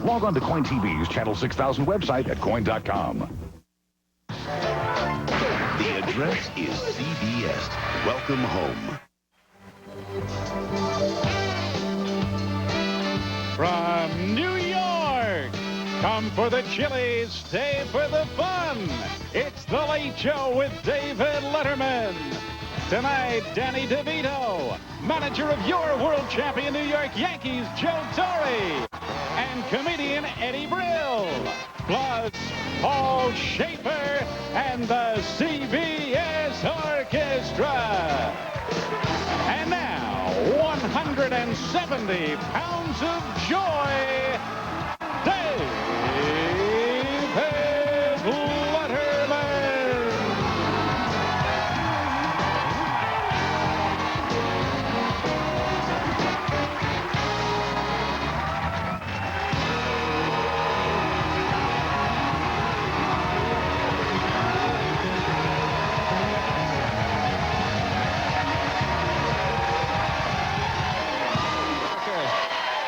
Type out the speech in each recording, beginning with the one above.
Log on to Coin TV's Channel 6000 website at coin.com. The address is CBS. Welcome home. From New York, come for the chili, stay for the fun. It's The Late Show with David Letterman. Tonight, Danny DeVito, manager of your world champion New York Yankees, Joe Torre, and comedian Eddie Brill, plus Paul Schaefer and the CBS Orchestra. And now, 170 pounds of joy, David Letterman.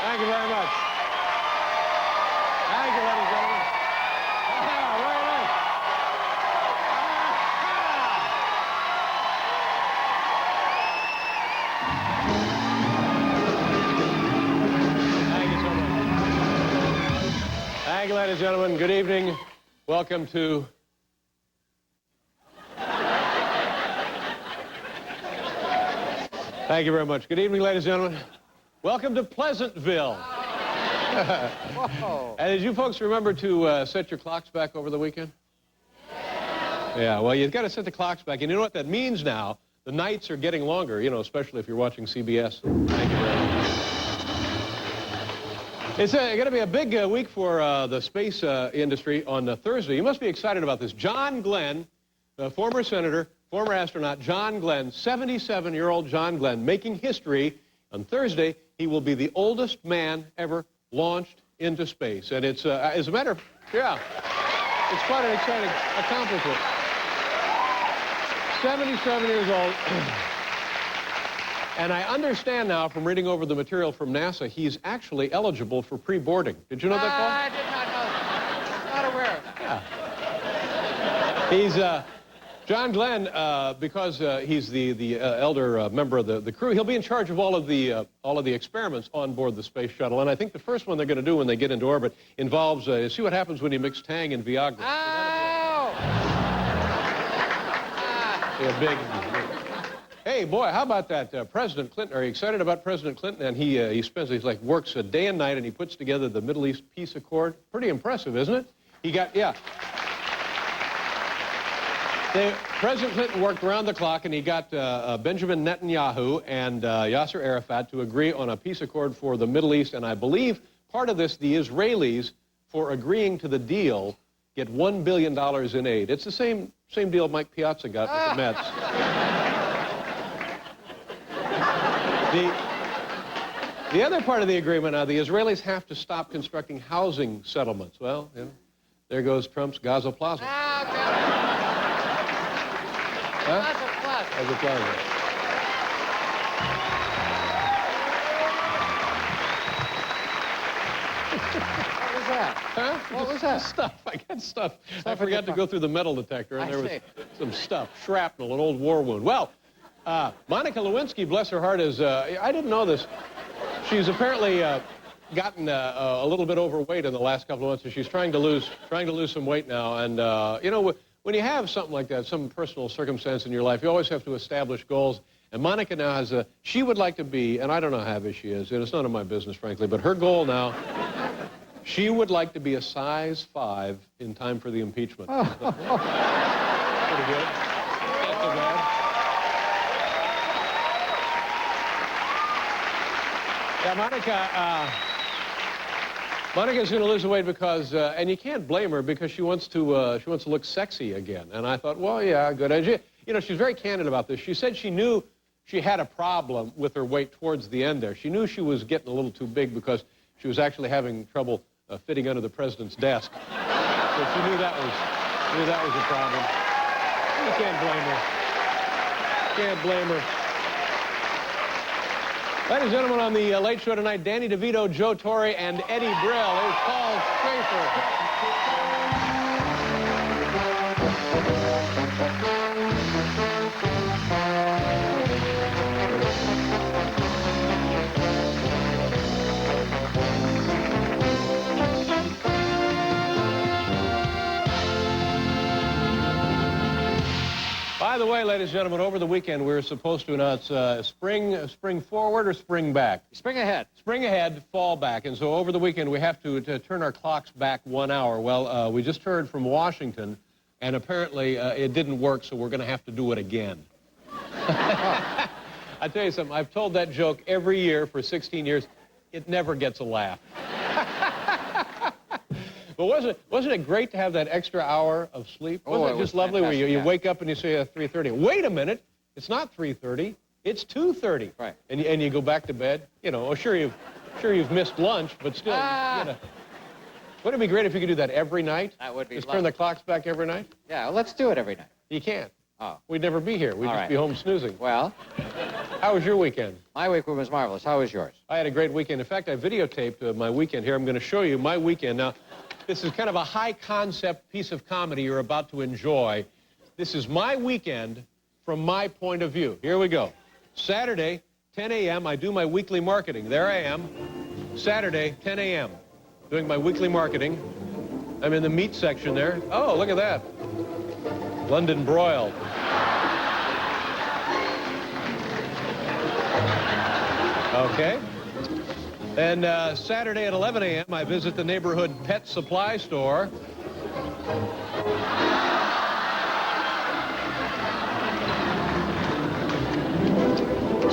Thank you very much. Thank you, ladies and gentlemen. Very nice. Thank you so much. Thank you, ladies and gentlemen. Good evening. Welcome to... Thank you very much. Good evening, ladies and gentlemen. Welcome to Pleasantville. And did you folks remember to set your clocks back over the weekend? Yeah, well, you've got to set the clocks back. And you know what that means now? The nights are getting longer, you know, especially if you're watching CBS. Thank you very much. It's going to be a big week for the space industry on Thursday. You must be excited about this. John Glenn, the former senator, former astronaut, John Glenn, 77-year-old John Glenn, making history. On Thursday, he will be the oldest man ever launched into space. And it's, as a matter of, yeah, it's quite an exciting accomplishment. 77 years old. And I understand now from reading over the material from NASA, he's actually eligible for pre-boarding. Did you know that, Paul? I did not know that. Not aware. Yeah. He's, John Glenn, because he's the elder member of the crew, he'll be in charge of all of the experiments on board the space shuttle. And I think the first one they're going to do when they get into orbit involves, see what happens when you mix Tang and Viagra. Ow! Yeah, big. Hey, boy, how about that? President Clinton, are you excited about President Clinton? And he works day and night, and he puts together the Middle East Peace Accord. Pretty impressive, isn't it? He got, yeah. President Clinton worked around the clock, and he got Benjamin Netanyahu and Yasser Arafat to agree on a peace accord for the Middle East. And I believe part of this, the Israelis, for agreeing to the deal, get $1 billion in aid. It's the same deal Mike Piazza got with the Mets. The other part of the agreement now, the Israelis have to stop constructing housing settlements. Well, you know, there goes Trump's Gaza Plaza. Huh? Gaza Plaza. What was that? Huh? What was that? Stuff. I got stuff. I forgot to go through the metal detector, and there was some stuff, shrapnel, an old war wound. Well, Monica Lewinsky, bless her heart, is, I didn't know this. She's apparently gotten a little bit overweight in the last couple of months, and she's trying to lose some weight now. And, you know, when you have something like that, some personal circumstance in your life, you always have to establish goals. And Monica now has she would like to be, and I don't know how big she is, and it's none of my business, frankly, but her goal now, she would like to be a size 5 in time for the impeachment. Pretty good. Not so bad. Yeah, Monica's going to lose the weight because, and you can't blame her because she wants to look sexy again. And I thought, well, yeah, good idea. You know, she's very candid about this. She said she knew she had a problem with her weight towards the end there. She knew she was getting a little too big because she was actually having trouble fitting under the president's desk. So she knew that was a problem. You can't blame her. Can't blame her. Ladies and gentlemen, on the Late Show tonight, Danny DeVito, Joe Torre, and Eddie Brill. Here's Paul Schaefer. By the way, ladies and gentlemen, over the weekend we were supposed to announce spring forward or spring back. Spring ahead. Spring ahead, fall back. And so over the weekend we have to turn our clocks back 1 hour. Well, we just heard from Washington, and apparently it didn't work, so we're going to have to do it again. I tell you something, I've told that joke every year for 16 years. It never gets a laugh. But wasn't it great to have that extra hour of sleep? Wasn't it just lovely where you wake up and you say 3:30? Wait a minute, it's not 3:30, it's 2:30. Right. And you go back to bed. You know, sure you've missed lunch, but still, you know. Wouldn't it be great if you could do that every night? That would be Just lovely. turn the clocks back every night? Yeah, well, let's do it every night. You can't. Oh. We'd never be here. We'd All just right. be home snoozing. Well, How was your weekend? my week was marvelous. How was yours? I had a great weekend. In fact, I videotaped my weekend here. I'm going to show you my weekend. Now, this is kind of a high-concept piece of comedy you're about to enjoy. This is my weekend from my point of view. Here we go. Saturday, 10 a.m., I do my weekly marketing. There I am. Saturday, 10 a.m., doing my weekly marketing. I'm in the meat section there. Oh, look at that. London broiled. Okay. And Saturday at 11 a.m., I visit the neighborhood pet supply store.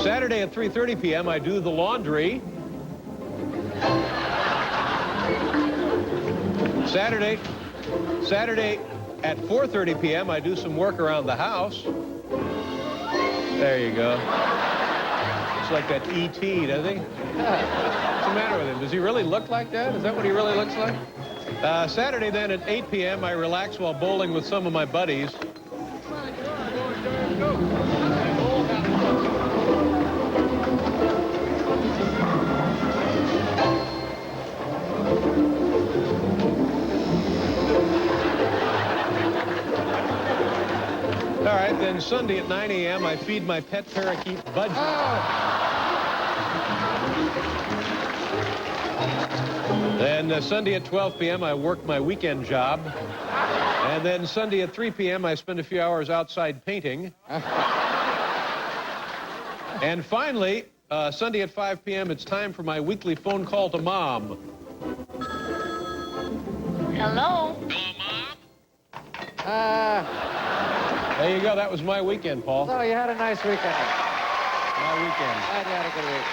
Saturday at 3:30 p.m., I do the laundry. Saturday at 4:30 p.m., I do some work around the house. There you go. It's like that E.T., doesn't he? What's the matter with him? Does he really look like that? Is that what he really looks like? Saturday then at 8 p.m., I relax while bowling with some of my buddies. All right, then Sunday at 9 a.m., I feed my pet parakeet, Budgie. Then Sunday at 12 p.m., I work my weekend job. And then Sunday at 3 p.m., I spend a few hours outside painting. And finally, Sunday at 5 p.m., it's time for my weekly phone call to Mom. Hello? There you go. That was my weekend, Paul. So you had a nice weekend. My weekend. Glad you had a good weekend.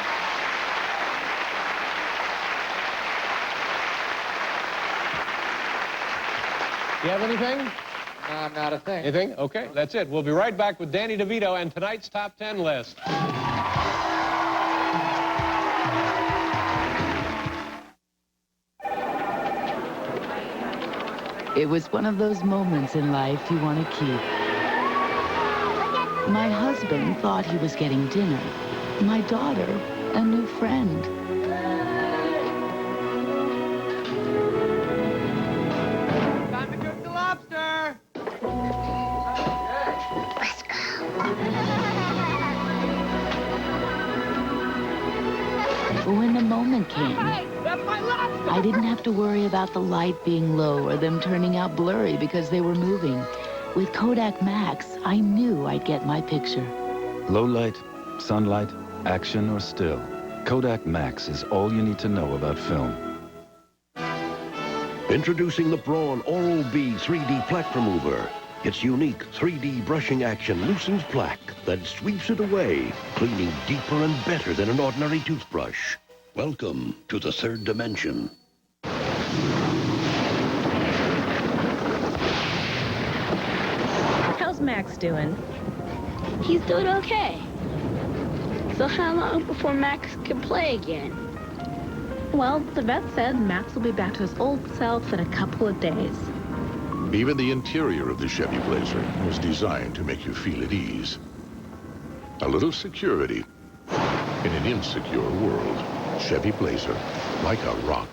You have anything? No, not a thing. Anything? Okay, that's it. We'll be right back with Danny DeVito and tonight's Top 10 list. It was one of those moments in life you want to keep. My husband thought he was getting dinner. My daughter, a new friend. Time to cook the lobster. But when the moment came, I didn't have to worry about the light being low or them turning out blurry because they were moving. With Kodak Max, I knew I'd get my picture. Low light, sunlight, action, or still, Kodak Max is all you need to know about film. Introducing the Braun Oral-B 3D Plaque Remover. Its unique 3D brushing action loosens plaque, then sweeps it away, cleaning deeper and better than an ordinary toothbrush. Welcome to the third dimension. How's Max doing? He's doing okay. So how long before Max can play again? Well, the vet said Max will be back to his old self in a couple of days. Even the interior of the Chevy Blazer was designed to make you feel at ease. A little security, In an insecure world, Chevy Blazer, like a rock.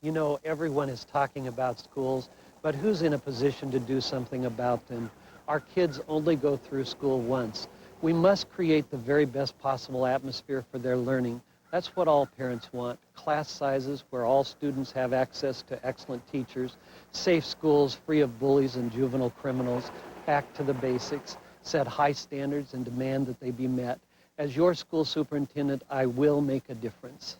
You know, everyone is talking about schools, but who's in a position to do something about them? Our kids only go through school once. We must create the very best possible atmosphere for their learning. That's what all parents want. Class sizes where all students have access to excellent teachers, safe schools free of bullies and juvenile criminals, back to the basics, set high standards and demand that they be met. As your school superintendent, I will make a difference.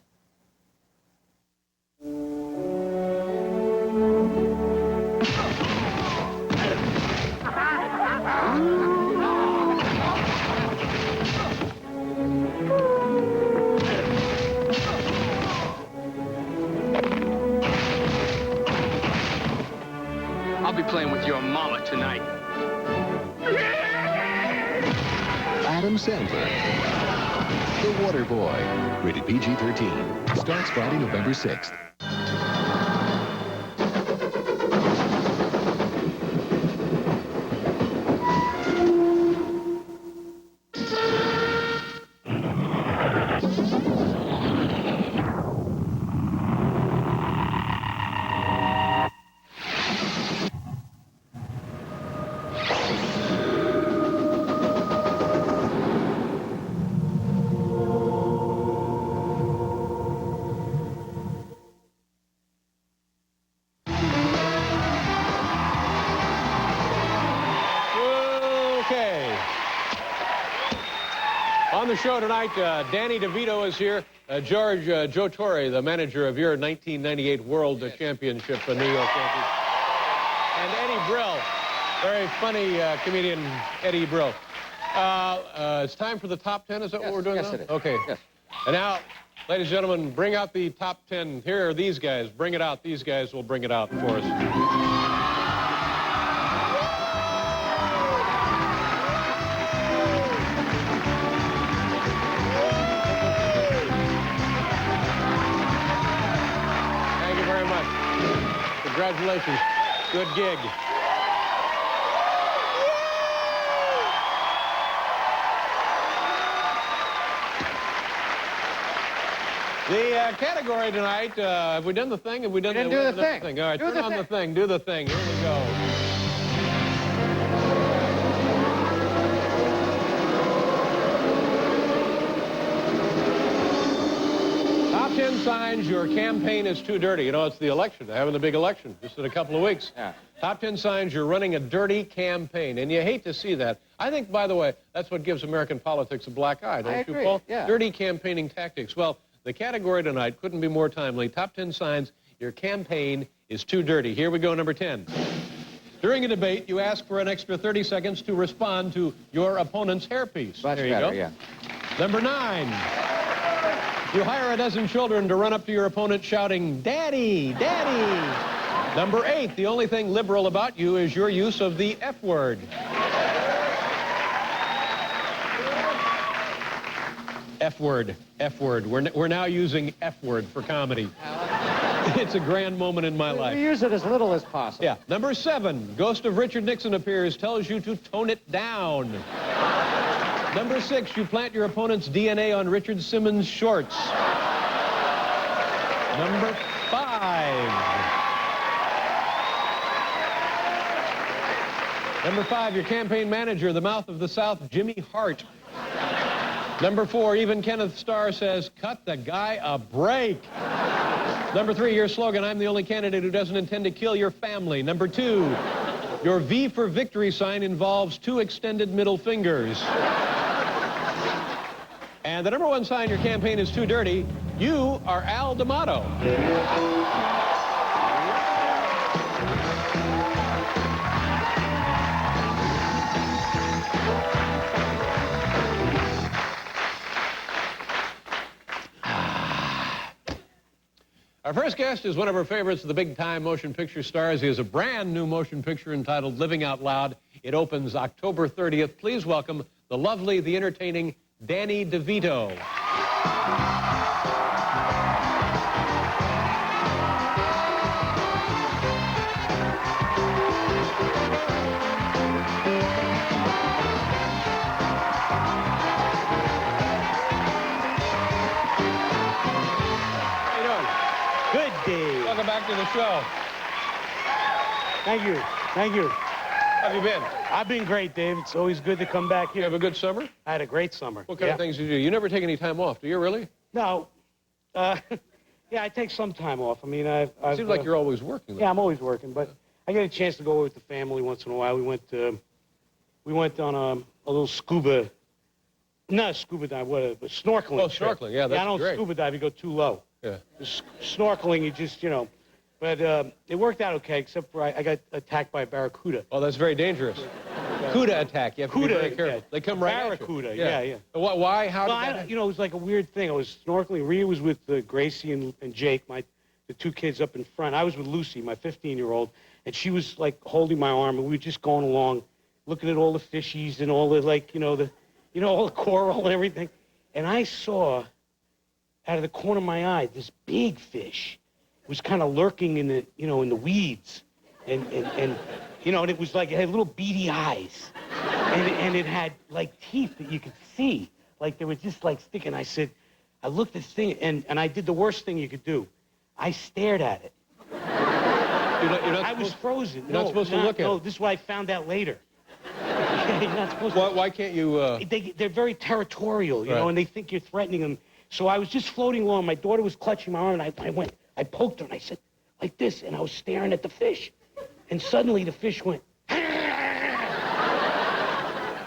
I'll be playing with your mama tonight. Adam Sandler. The Water Boy. Rated PG-13. Starts Friday, November 6th. On the show tonight, Danny DeVito is here. Joe Torre, the manager of your 1998 World Championship in New York Yankees. And Eddie Brill, very funny comedian Eddie Brill. It's time for the top 10. Is that what we're doing now? Yes, it is. Okay. Yes. And now, ladies and gentlemen, bring out the top 10. Here are these guys. Bring it out. These guys will bring it out for us. Congratulations. Good gig. The category tonight, have we done the thing? Have we done didn't do the thing. All right, Do turn the on thing. the thing. Do the thing. Here we go. Top 10 signs your campaign is too dirty. You know, it's the election. They're having the big election just in a couple of weeks. Yeah. Top 10 signs you're running a dirty campaign. And you hate to see that. I think, by the way, that's what gives American politics a black eye, don't you, agree. Paul? Yeah. Dirty campaigning tactics. Well, the category tonight couldn't be more timely. Top 10 signs your campaign is too dirty. Here we go, number 10. During a debate, you ask for an extra 30 seconds to respond to your opponent's hairpiece. Much there you better, go. yeah. Number 9. You hire a dozen children to run up to your opponent shouting, "Daddy, Daddy." Number 8. The only thing liberal about you is your use of the F word. F word, F word. We're now using F word for comedy. It's a grand moment in my life. We use it as little as possible. Yeah. Number 7, ghost of Richard Nixon appears, tells you to tone it down. Number 6, you plant your opponent's DNA on Richard Simmons' shorts. Number 5. Number 5, your campaign manager, the mouth of the South, Jimmy Hart. Number 4, even Kenneth Starr says, cut the guy a break. Number 3, your slogan, I'm the only candidate who doesn't intend to kill your family. Number 2, your V for victory sign involves 2 extended middle fingers. And the number 1 sign your campaign is too dirty, you are Al D'Amato. Our first guest is one of our favorites of the big-time motion picture stars. He has a brand new motion picture entitled Living Out Loud. It opens October 30th. Please welcome the lovely, the entertaining Danny DeVito. back to the show. Thank you. Thank you. How have you been? I've been great, Dave. It's always good to come back here. You have a good summer? I had a great summer. What kind of things do you do? You never take any time off, do you, really? No. Yeah, I take some time off. I mean, I've Seems like you're always working, though. Yeah, I'm always working, but I get a chance to go with the family once in a while. We went on a little scuba, not a scuba dive, a snorkeling. Oh, snorkeling, yeah, that's I don't great. scuba dive, you go too low. Yeah. Snorkeling, you just, you know, but it worked out okay, except for I got attacked by a barracuda. Oh, that's very dangerous. Cuda attack. You have to be very careful. Yeah. They come right at you. Barracuda, yeah. Why? How Well, did that? you know, it was like a weird thing. I was snorkeling. Rhea was with Gracie and Jake, the two kids up in front. I was with Lucy, my 15-year-old, and she was like holding my arm, and we were just going along, looking at all the fishies and all the all the coral and everything. And I saw, out of the corner of my eye, this big fish was kind of lurking in the in the weeds, and it was like it had little beady eyes, and it had like teeth that you could see, like they were just like sticking. I looked at this thing, and I did the worst thing you could do. I stared at it. I was frozen. You're not supposed to look at it. No, this is what I found out later. You're not supposed to. Why can't you? They're very territorial, you know, and they think you're threatening them. So I was just floating along. My daughter was clutching my arm, and I poked her, and I said, like this, and I was staring at the fish. And suddenly the fish went,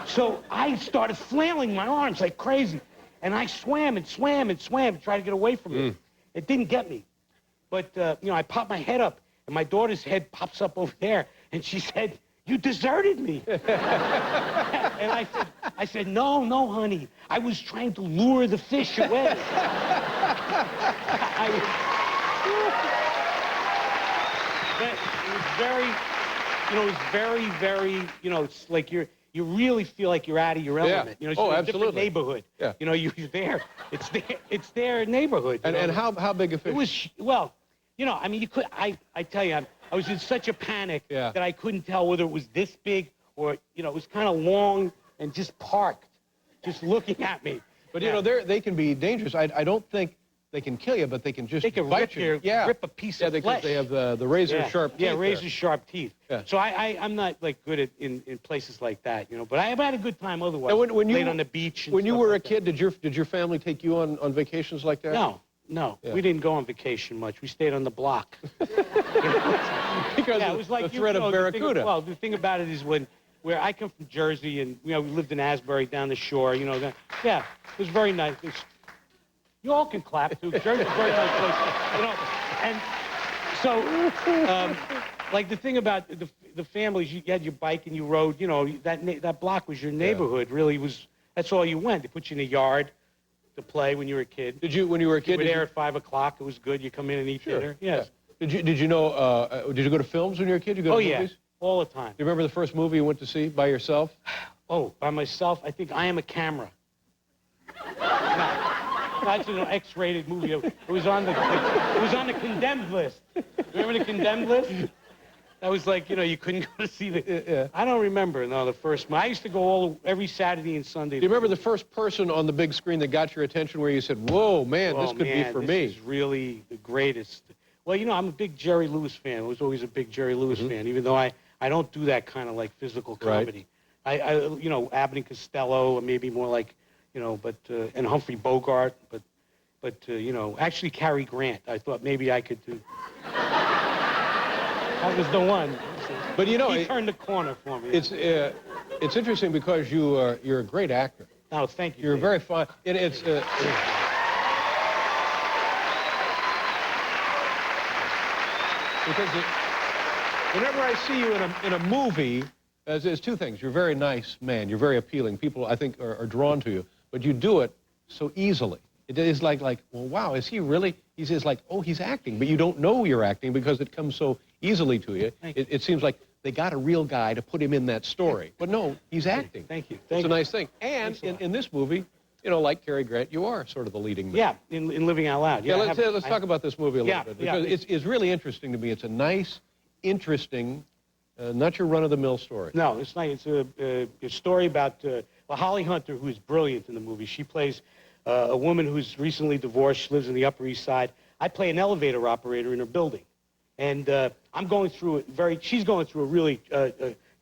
so I started flailing my arms like crazy. And I swam and swam and swam to try to get away from it. It didn't get me. But, I popped my head up, and my daughter's head pops up over there, and she said, "You deserted me." And I said, no, honey. I was trying to lure the fish away. It was very, very, it's like you really feel like you're out of your element. Yeah. It's Oh, a absolutely. different neighborhood. Yeah. You're there. It's their neighborhood. And how big a fish? It was, I tell you, I was in such a panic that I couldn't tell whether it was this big or, it was kind of long and just parked, just looking at me. But, they can be dangerous. I don't think they can kill you, but they can just bite you. Rip a piece of flesh. They have the razor-sharp teeth. Yeah, razor-sharp teeth. Yeah. So I'm not, good in places like that, but I had a good time otherwise. And when you played on the beach. When you were a kid, did your family take you on vacations like that? No. Yeah. We didn't go on vacation much. We stayed on the block. Because it was like the threat of barracuda. The thing about it is where I come from Jersey, and we lived in Asbury down the shore. It was very nice. You all can clap too. Jersey's a very nice place. And so, the thing about the families, you had your bike and you rode. That block was your neighborhood. Really was. That's all you went. They put you in a yard to play when you were a kid. When you were a kid? You were there at 5 o'clock. It was good. You come in and eat dinner. Yes. Yeah. Did you go to films when you were a kid? Did you go to movies? All the time. Do you remember the first movie you went to see by yourself? Oh, by myself? I think I Am a Camera. That's an X-rated movie. It was on the condemned list. Remember the condemned list? That was like, you couldn't go to see the... I don't remember, the first one. I used to go every Saturday and Sunday. Do you remember the first person on the big screen that got your attention where you said, whoa, man, this could be for me? This is really the greatest. Well, I'm a big Jerry Lewis fan. I was always a big Jerry Lewis fan, even though I don't do that kind of physical comedy. Right. Abbott and Costello, or maybe more like, and Humphrey Bogart, but actually Cary Grant. I thought maybe I could do. That was the one. But he turned the corner for me. It's interesting because you're a great actor. Oh, thank you. You're very fun. Because whenever I see you in a movie, there's two things. You're a very nice man. You're very appealing. People, I think, are drawn to you. But you do it so easily. It is like, well, wow, is he really? He's like, oh, he's acting. But you don't know you're acting because it comes so easily to you. It seems like they got a real guy to put him in that story. But no, he's acting. Thank you. It's a nice thing. And in this movie, like Cary Grant, you are sort of the leading man. Yeah, in Living Out Loud. Yeah, let's talk about this movie a little bit. Because it's really interesting to me. It's a nice, interesting, not your run-of-the-mill story. No, it's not. It's a story about Holly Hunter, who is brilliant in the movie. She plays a woman who's recently divorced. She lives in the Upper East Side. I play an elevator operator in her building. And I'm going through she's going through a really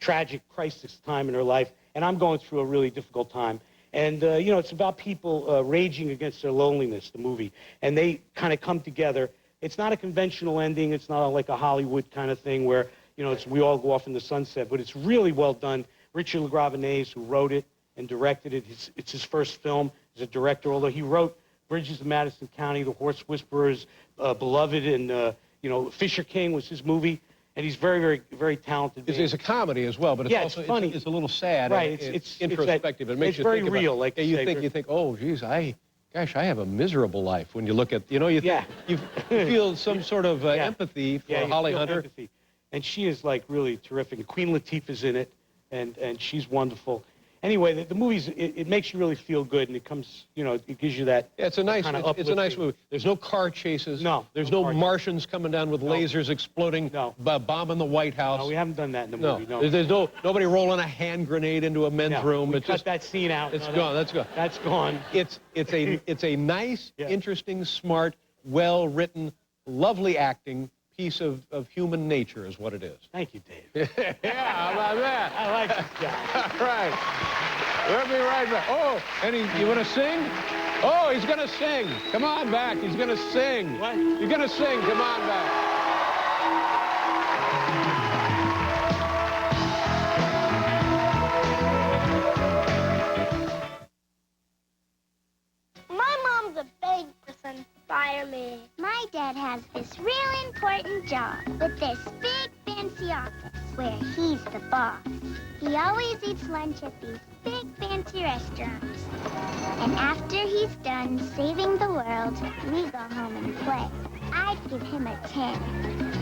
tragic crisis time in her life, and I'm going through a really difficult time. And, you know, it's about people raging against their loneliness, the movie. And they kind of come together. It's not a conventional ending. It's not like a Hollywood kind of thing where, you know, we all go off in the sunset. But it's really well done. Richard LaGravenese, who wrote it and directed it, it's his first film as a director, although he wrote Bridges of Madison County, The Horse Whisperers, Beloved, and, you know, Fisher King was his movie. And he's very, very, very talented. It's a comedy as well, but it's also funny. It's a little sad. Right. It's introspective. It makes it's you very think about, real. Like you think, oh, geez, gosh, I have a miserable life. When you look at, you know, you feel some sort of empathy for Holly Hunter. Empathy. And she is like really terrific. And Queen Latifah's in it, and she's wonderful. Anyway, the movie's it makes you really feel good, and it comes, you know, it gives you that. Yeah, it's a nice movie. There's no car chases. No. There's no Martians coming down with lasers exploding, bombing the White House. No, we haven't done that in the movie. No. There's nobody rolling a hand grenade into a men's room. We cut that scene out. It's gone. That's gone. That's gone. It's a nice, interesting, smart, well-written, lovely acting piece of human nature is what it is. Thank you, Dave. Yeah, how about that? I like this guy. All right. We'll be right back. Oh, and you want to sing? Oh, he's going to sing. Come on back. He's going to sing. What? You're going to sing. Come on back. My mom's a big person. Fireman. My dad has this real important job with this big fancy office where he's the boss. He always eats lunch at these big fancy restaurants. And after he's done saving the world, we go home and play. I'd give him a 10.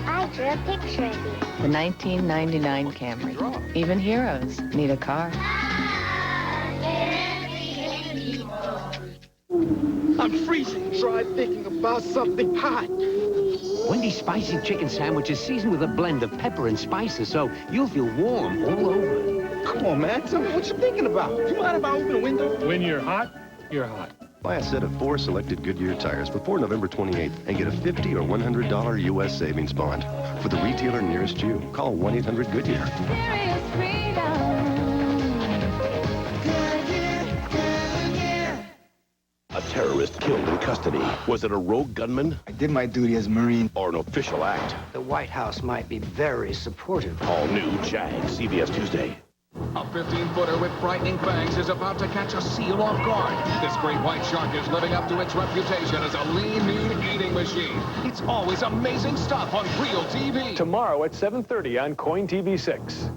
I drew a picture of you. The 1999 Camry. Even heroes need a car. I'm freezing. Try thinking about something hot. Wendy's spicy chicken sandwich is seasoned with a blend of pepper and spices, so you'll feel warm all over. Come on, man. Tell me what you're thinking about. You mind if I open the window? When you're hot, you're hot. Buy a set of 4 selected Goodyear tires before November 28th and get a $50 or $100 U.S. savings bond. For the retailer nearest you, call 1-800-GOODYEAR. There is freedom. A terrorist killed in custody. Was it a rogue gunman? I did my duty as a Marine. Or an official act? The White House might be very supportive. All new Jag, CBS Tuesday. A 15-footer with frightening fangs is about to catch a seal off guard. This great white shark is living up to its reputation as a lean, mean eating machine. It's always amazing stuff on Real TV. Tomorrow at 7:30 on Coin TV 6.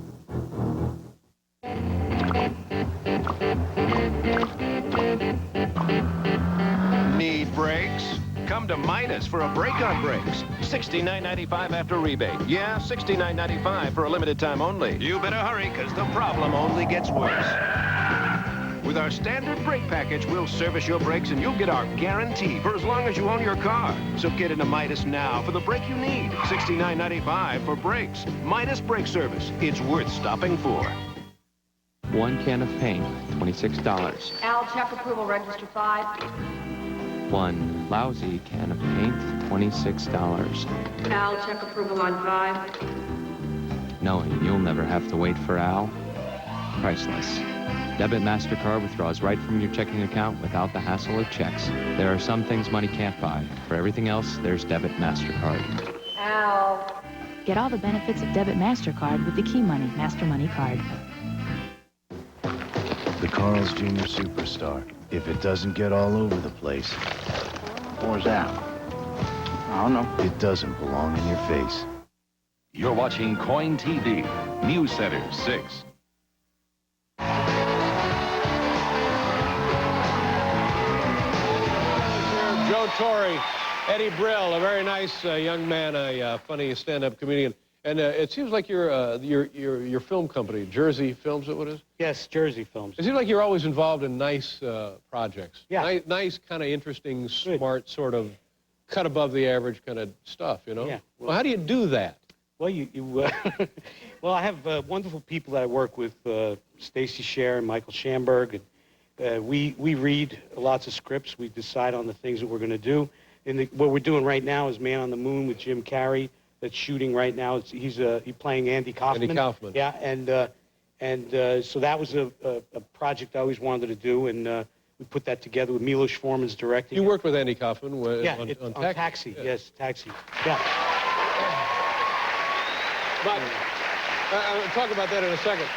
Need brakes? Come to Midas for a break on brakes. $69.95 after rebate. Yeah, $69.95 for a limited time only. You better hurry, because the problem only gets worse. With our standard brake package, we'll service your brakes and you'll get our guarantee for as long as you own your car. So get into Midas now for the brake you need. $69.95 for brakes. Midas Brake Service. It's worth stopping for. 1 can of paint, $26. Al, check approval, register 5. 1 lousy can of paint, $26. Al, check approval on 5. Knowing you'll never have to wait for Al, priceless. Debit MasterCard withdraws right from your checking account without the hassle of checks. There are some things money can't buy. For everything else, there's Debit MasterCard. Al. Get all the benefits of Debit MasterCard with the Key Money Master Money Card. The Carl's Jr. Superstar. If it doesn't get all over the place. What's that? I don't know. It doesn't belong in your face. You're watching Coin TV, News Center 6. Joe Torre, Eddie Brill, a very nice young man, a funny stand-up comedian. And it seems like your film company, Jersey Films, is that what it is? Yes, Jersey Films. It seems like you're always involved in nice projects. Yeah. Nice kind of interesting, smart, sort of cut above the average kind of stuff, you know? Yeah. Well, how do you do that? Well, well, I have wonderful people that I work with, Stacy Scher and Michael Schamberg. And, we read lots of scripts. We decide on the things that we're going to do. What we're doing right now is Man on the Moon with Jim Carrey. that's shooting right now. He's playing Andy Kaufman. Andy Kaufman. Yeah, and so that was a project I always wanted to do, and we put that together with Milos Forman's directing. You worked with Andy Kaufman on Taxi. Yeah. Yes, Taxi. Yeah. But I'll talk about that in a second.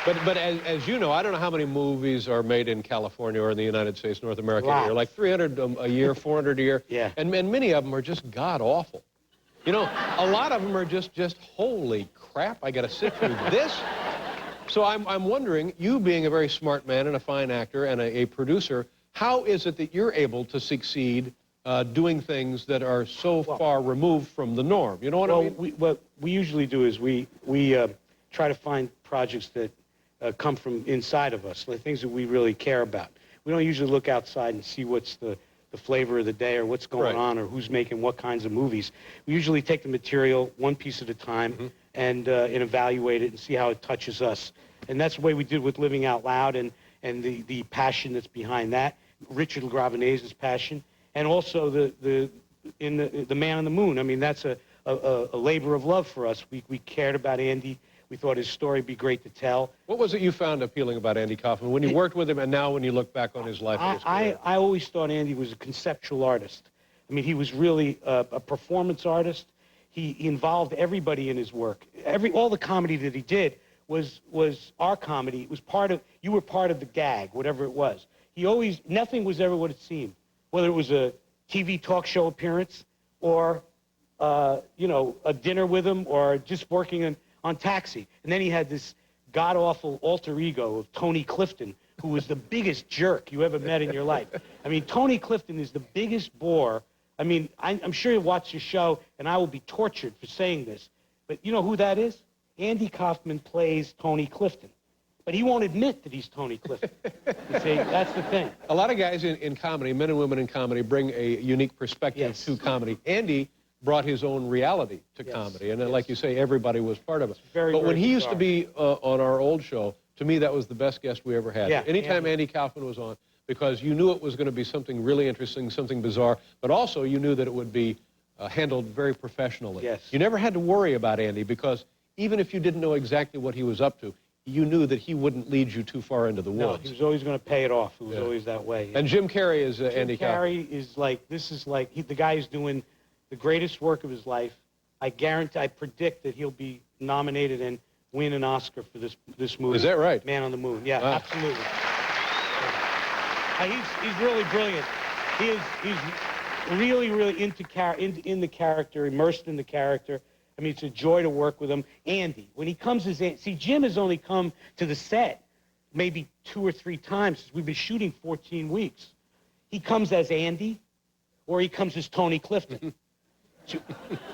But as you know, I don't know how many movies are made in California or in the United States, North America a year. Like 300 a year, 400 a year. Yeah. And many of them are just god-awful. You know, a lot of them are just holy crap, I got to sit through this. So I'm wondering, you being a very smart man and a fine actor and a producer, how is it that you're able to succeed doing things that are so far removed from the norm? You know what I mean? What we usually do is we try to find projects that come from inside of us, like things that we really care about. We don't usually look outside and see what's the flavor of the day or what's going on or who's making what kinds of movies. We usually take the material one piece at a time and evaluate it and see how it touches us. And that's the way we did with Living Out Loud and the passion that's behind that, Richard Gravenese's passion, and also the Man on the Moon. I mean, that's a labor of love for us. We cared about Andy. We thought his story would be great to tell. What was it you found appealing about Andy Kaufman when you worked with him and now when you look back on his life? I always thought Andy was a conceptual artist. I mean, he was really a performance artist. He involved everybody in his work. All the comedy that he did was our comedy. It was you were part of the gag, whatever it was. Nothing was ever what it seemed, whether it was a TV talk show appearance or, you know, a dinner with him or just working on Taxi. And then he had this god-awful alter ego of Tony Clifton, who was the biggest jerk you ever met in your life. I mean, Tony Clifton is the biggest bore. I mean, I'm sure you'll watch the show, and I will be tortured for saying this. But you know who that is? Andy Kaufman plays Tony Clifton. But he won't admit that he's Tony Clifton. You see, that's the thing. A lot of guys in comedy, men and women in comedy, bring a unique perspective to comedy. Andy brought his own reality to comedy, and like you say, everybody was part of it. But when he used to be on our old show, to me, that was the best guest we ever had. Yeah, Anytime Andy Kaufman was on, because you knew it was going to be something really interesting, something bizarre, but also you knew that it would be handled very professionally. Yes. You never had to worry about Andy, because even if you didn't know exactly what he was up to, you knew that he wouldn't lead you too far into the woods. No, he was always going to pay it off. It was always that way. And Jim Carrey is Andy Kaufman. Jim Carrey is like, the guy who's doing the greatest work of his life. I predict that he'll be nominated and win an Oscar for this movie. Is that right? Man on the Moon. Yeah, absolutely. He's really brilliant. He's really in the character, immersed in the character. I mean, it's a joy to work with him. Andy, when he comes as Andy, see, Jim has only come to the set maybe 2 or 3 times. We've been shooting 14 weeks. He comes as Andy, or he comes as Tony Clifton.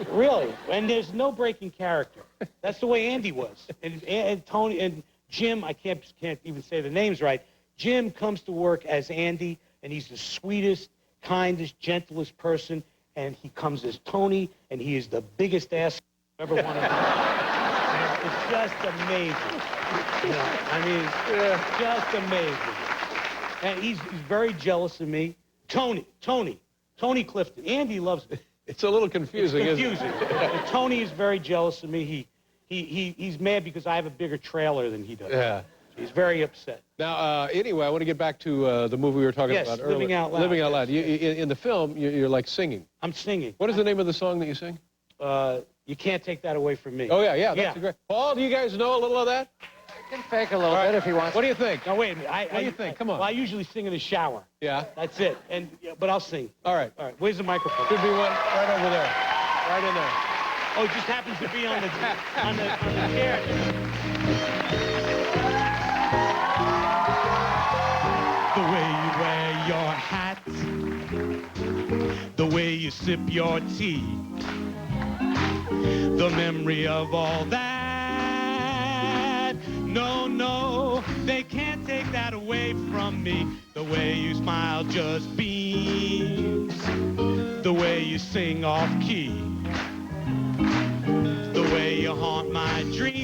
Really, and there's no breaking character. That's the way Andy was. And Tony and Jim, I can't even say the names right. Jim comes to work as Andy, and he's the sweetest, kindest, gentlest person. And he comes as Tony, and he is the biggest ass ever wanted to be. It's just amazing. You know, I mean, just amazing. And he's very jealous of me. Tony Clifton. Andy loves me. It's a little confusing, isn't it? Tony is very jealous of me. He's mad because I have a bigger trailer than he does. Yeah. He's very upset. Now, anyway, I want to get back to the movie we were talking about earlier. Living Out Loud. Living Out Loud. In the film, you're like singing. I'm singing. What is the name of the song that you sing? You Can't Take That Away From Me. Oh, yeah, that's great. Paul, do you guys know a little of that? You can fake a little bit if he wants. What do you think? Now, wait a minute. What do you think? Come on. Well, I usually sing in the shower. Yeah. That's it. But I'll sing. All right. Where's the microphone? Should be one right over there. Right in there. Oh, it just happens to be on the chair. The way you wear your hat, the way you sip your tea, the memory of all that. No, they can't take that away from me. The way you smile just beams, the way you sing off key, the way you haunt my dreams.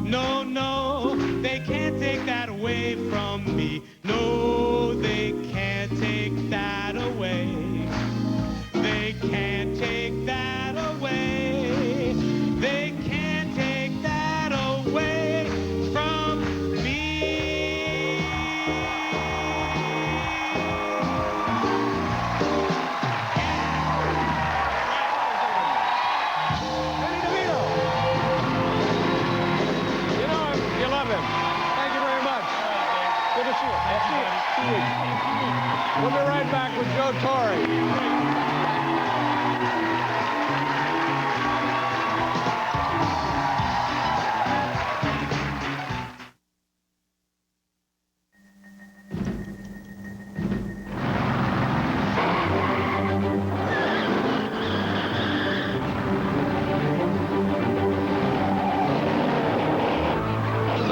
No, they can't take that away from me. No, they can't take that away. They can't take that We'll be right back with Joe Torre.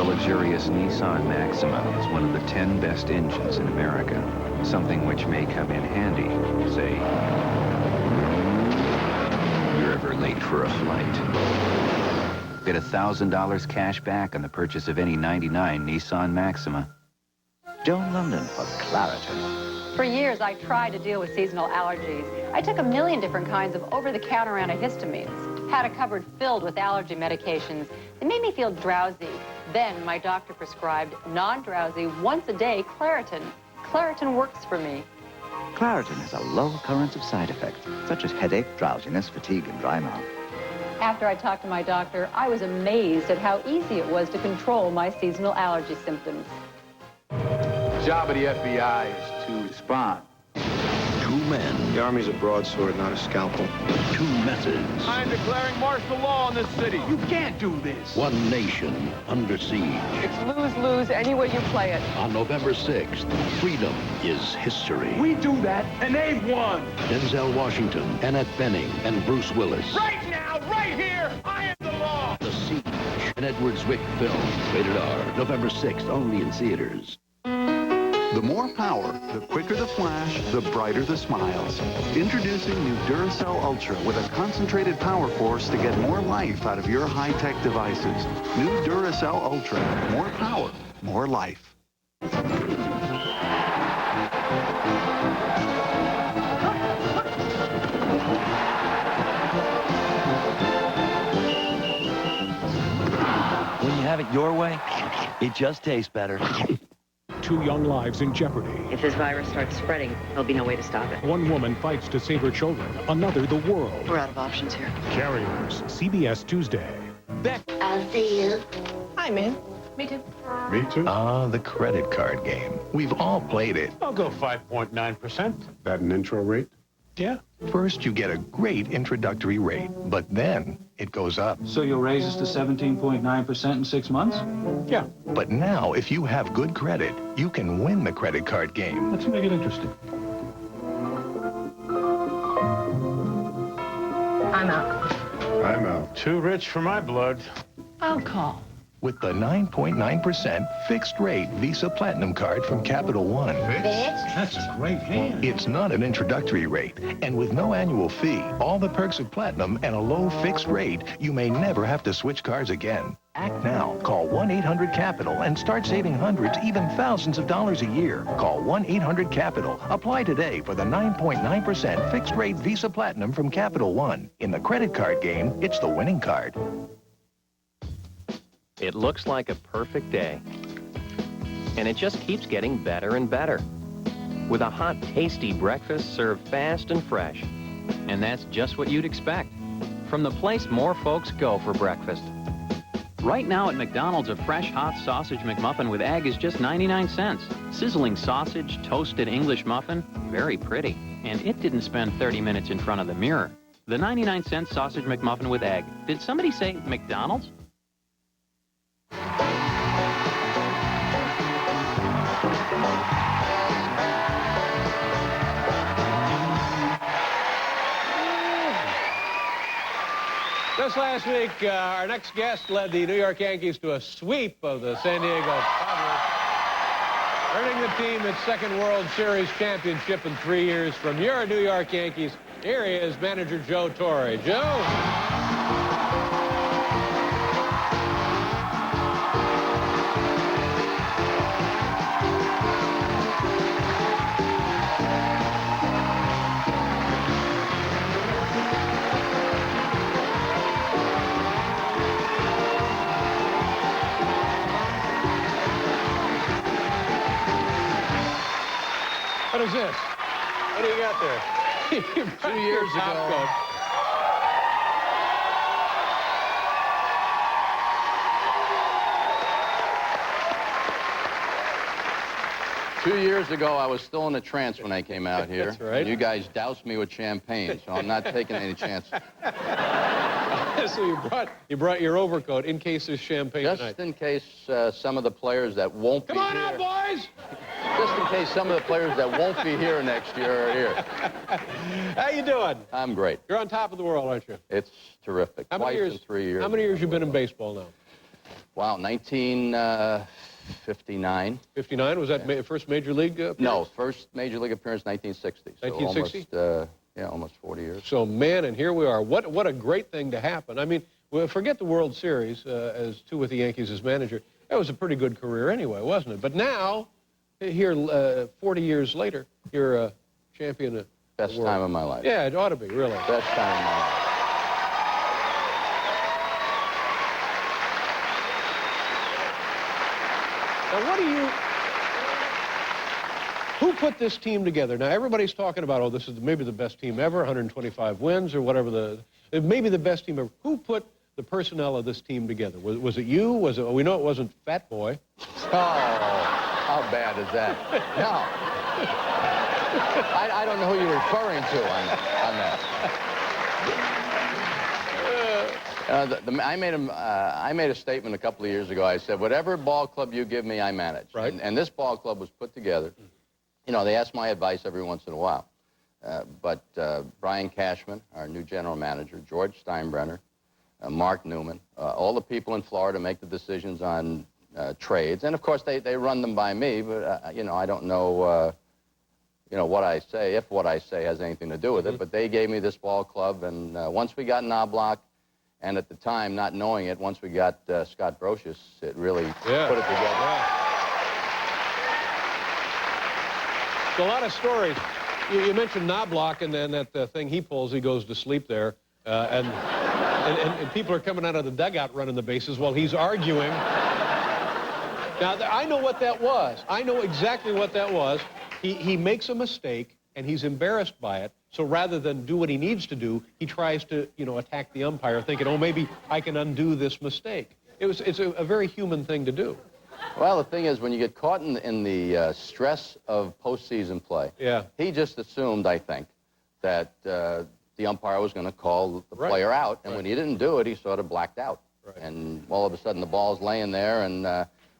Luxurious Nissan Maxima is one of the 10 best engines in America, something which may come in handy, say, you're ever late for a flight. Get $1,000 cash back on the purchase of any '99 Nissan Maxima. Joan London for Claritin. For years, I tried to deal with seasonal allergies. I took a million different kinds of over-the-counter antihistamines. Had a cupboard filled with allergy medications. They made me feel drowsy. Then my doctor prescribed non-drowsy, once-a-day Claritin. Claritin works for me. Claritin has a low occurrence of side effects, such as headache, drowsiness, fatigue, and dry mouth. After I talked to my doctor, I was amazed at how easy it was to control my seasonal allergy symptoms. The job of the FBI is to respond. Two men. The Army's a broadsword, not a scalpel. Two methods. I'm declaring martial law in this city. You can't do this. One nation under siege. It's lose-lose any way you play it. On November 6th, freedom is history. We do that, and they've won. Denzel Washington, Annette Bening, and Bruce Willis. Right now, right here, I am the law. The Siege, an Edward Zwick film. Rated R. November 6th, only in theaters. The more power, the quicker the flash, the brighter the smiles. Introducing new Duracell Ultra with a concentrated power force to get more life out of your high-tech devices. New Duracell Ultra. More power, more life. When you have it your way, it just tastes better. 2 young lives in jeopardy. If this virus starts spreading, there'll be no way to stop it. One woman fights to save her children. Another, the world. We're out of options here. Carriers, CBS Tuesday. Beck. I'll see you. Hi, man. Me too. Me too. Ah, the credit card game. We've all played it. I'll go 5.9%. That an intro rate? Yeah. First, you get a great introductory rate, but then it goes up. So you'll raise us to 17.9% in 6 months? Yeah. But now, if you have good credit, you can win the credit card game. Let's make it interesting. I'm out. I'm out. Too rich for my blood. I'll call. With the 9.9% fixed rate Visa Platinum card from Capital One. That's a great hand. It's not an introductory rate, and with no annual fee, all the perks of Platinum and a low fixed rate, you may never have to switch cards again. Act now. Call 1-800-CAPITAL and start saving hundreds, even thousands of dollars a year. Call 1-800-CAPITAL. Apply today for the 9.9% fixed rate Visa Platinum from Capital One. In the credit card game, it's the winning card. It looks like a perfect day. And it just keeps getting better and better. With a hot, tasty breakfast served fast and fresh. And that's just what you'd expect from the place more folks go for breakfast. Right now at McDonald's, a fresh, hot sausage McMuffin with egg is just 99 cents. Sizzling sausage, toasted English muffin, very pretty. And it didn't spend 30 minutes in front of the mirror. The 99-cent sausage McMuffin with egg. Did somebody say McDonald's? Just last week, our next guest led the New York Yankees to a sweep of the San Diego Padres, earning the team its second World Series championship in 3 years. From your New York Yankees, here he is, manager Joe Torre. Joe? What is this? What do you got there? 2 years ago. 2 years ago, I was still in a trance when I came out here. That's right. You guys doused me with champagne, so I'm not taking any chances. So you brought your overcoat in case there's champagne Just tonight. in case some of the players that won't be here... Come on out, boys! Just in case some of the players that won't be here next year are here. How you doing? I'm great. You're on top of the world, aren't you? It's terrific. Twice in 3 years. How many years you been in baseball now? Wow, 1959. 59? Was that first major league appearance? No, first major league appearance 1960. 1960? So almost 40 years. So, man, and here we are. What a great thing to happen. I mean, well, forget the World Series, as two with the Yankees as manager. That was a pretty good career anyway, wasn't it? But now, here, 40 years later, you're a champion of Best the world. time of my life. Yeah, it ought to be, really. Best time of my life. Now, who put this team together? Now, everybody's talking about, oh, this is maybe the best team ever, 125 wins or whatever, maybe the best team ever. Who put the personnel of this team together? Was it you? Was it? We know it wasn't Fat Boy. Oh, how bad is that? No. I don't know who you're referring to on that. I made a statement a couple of years ago. I said, whatever ball club you give me, I manage. Right. And this ball club was put together. You know, they ask my advice every once in a while. But Brian Cashman, our new general manager, George Steinbrenner, Mark Newman, all the people in Florida make the decisions on trades. And, of course, they run them by me. But, you know, I don't know, you know, what I say, if what I say has anything to do with it. But they gave me this ball club. And once we got Knobloch, and at the time, not knowing it, once we got Scott Brocious, it really put it together. Yeah. So a lot of stories. You mentioned Knobloch, and then that thing he pulls, he goes to sleep there. And people are coming out of the dugout running the bases while he's arguing. Now, I know what that was. I know exactly what that was. He makes a mistake, and he's embarrassed by it. So rather than do what he needs to do, he tries to, you know, attack the umpire, thinking, oh, maybe I can undo this mistake. It's a very human thing to do. Well, the thing is, when you get caught in the stress of postseason play, he just assumed, I think, that the umpire was going to call the player out. And when he didn't do it, he sort of blacked out. And all of a sudden, the ball's laying there, and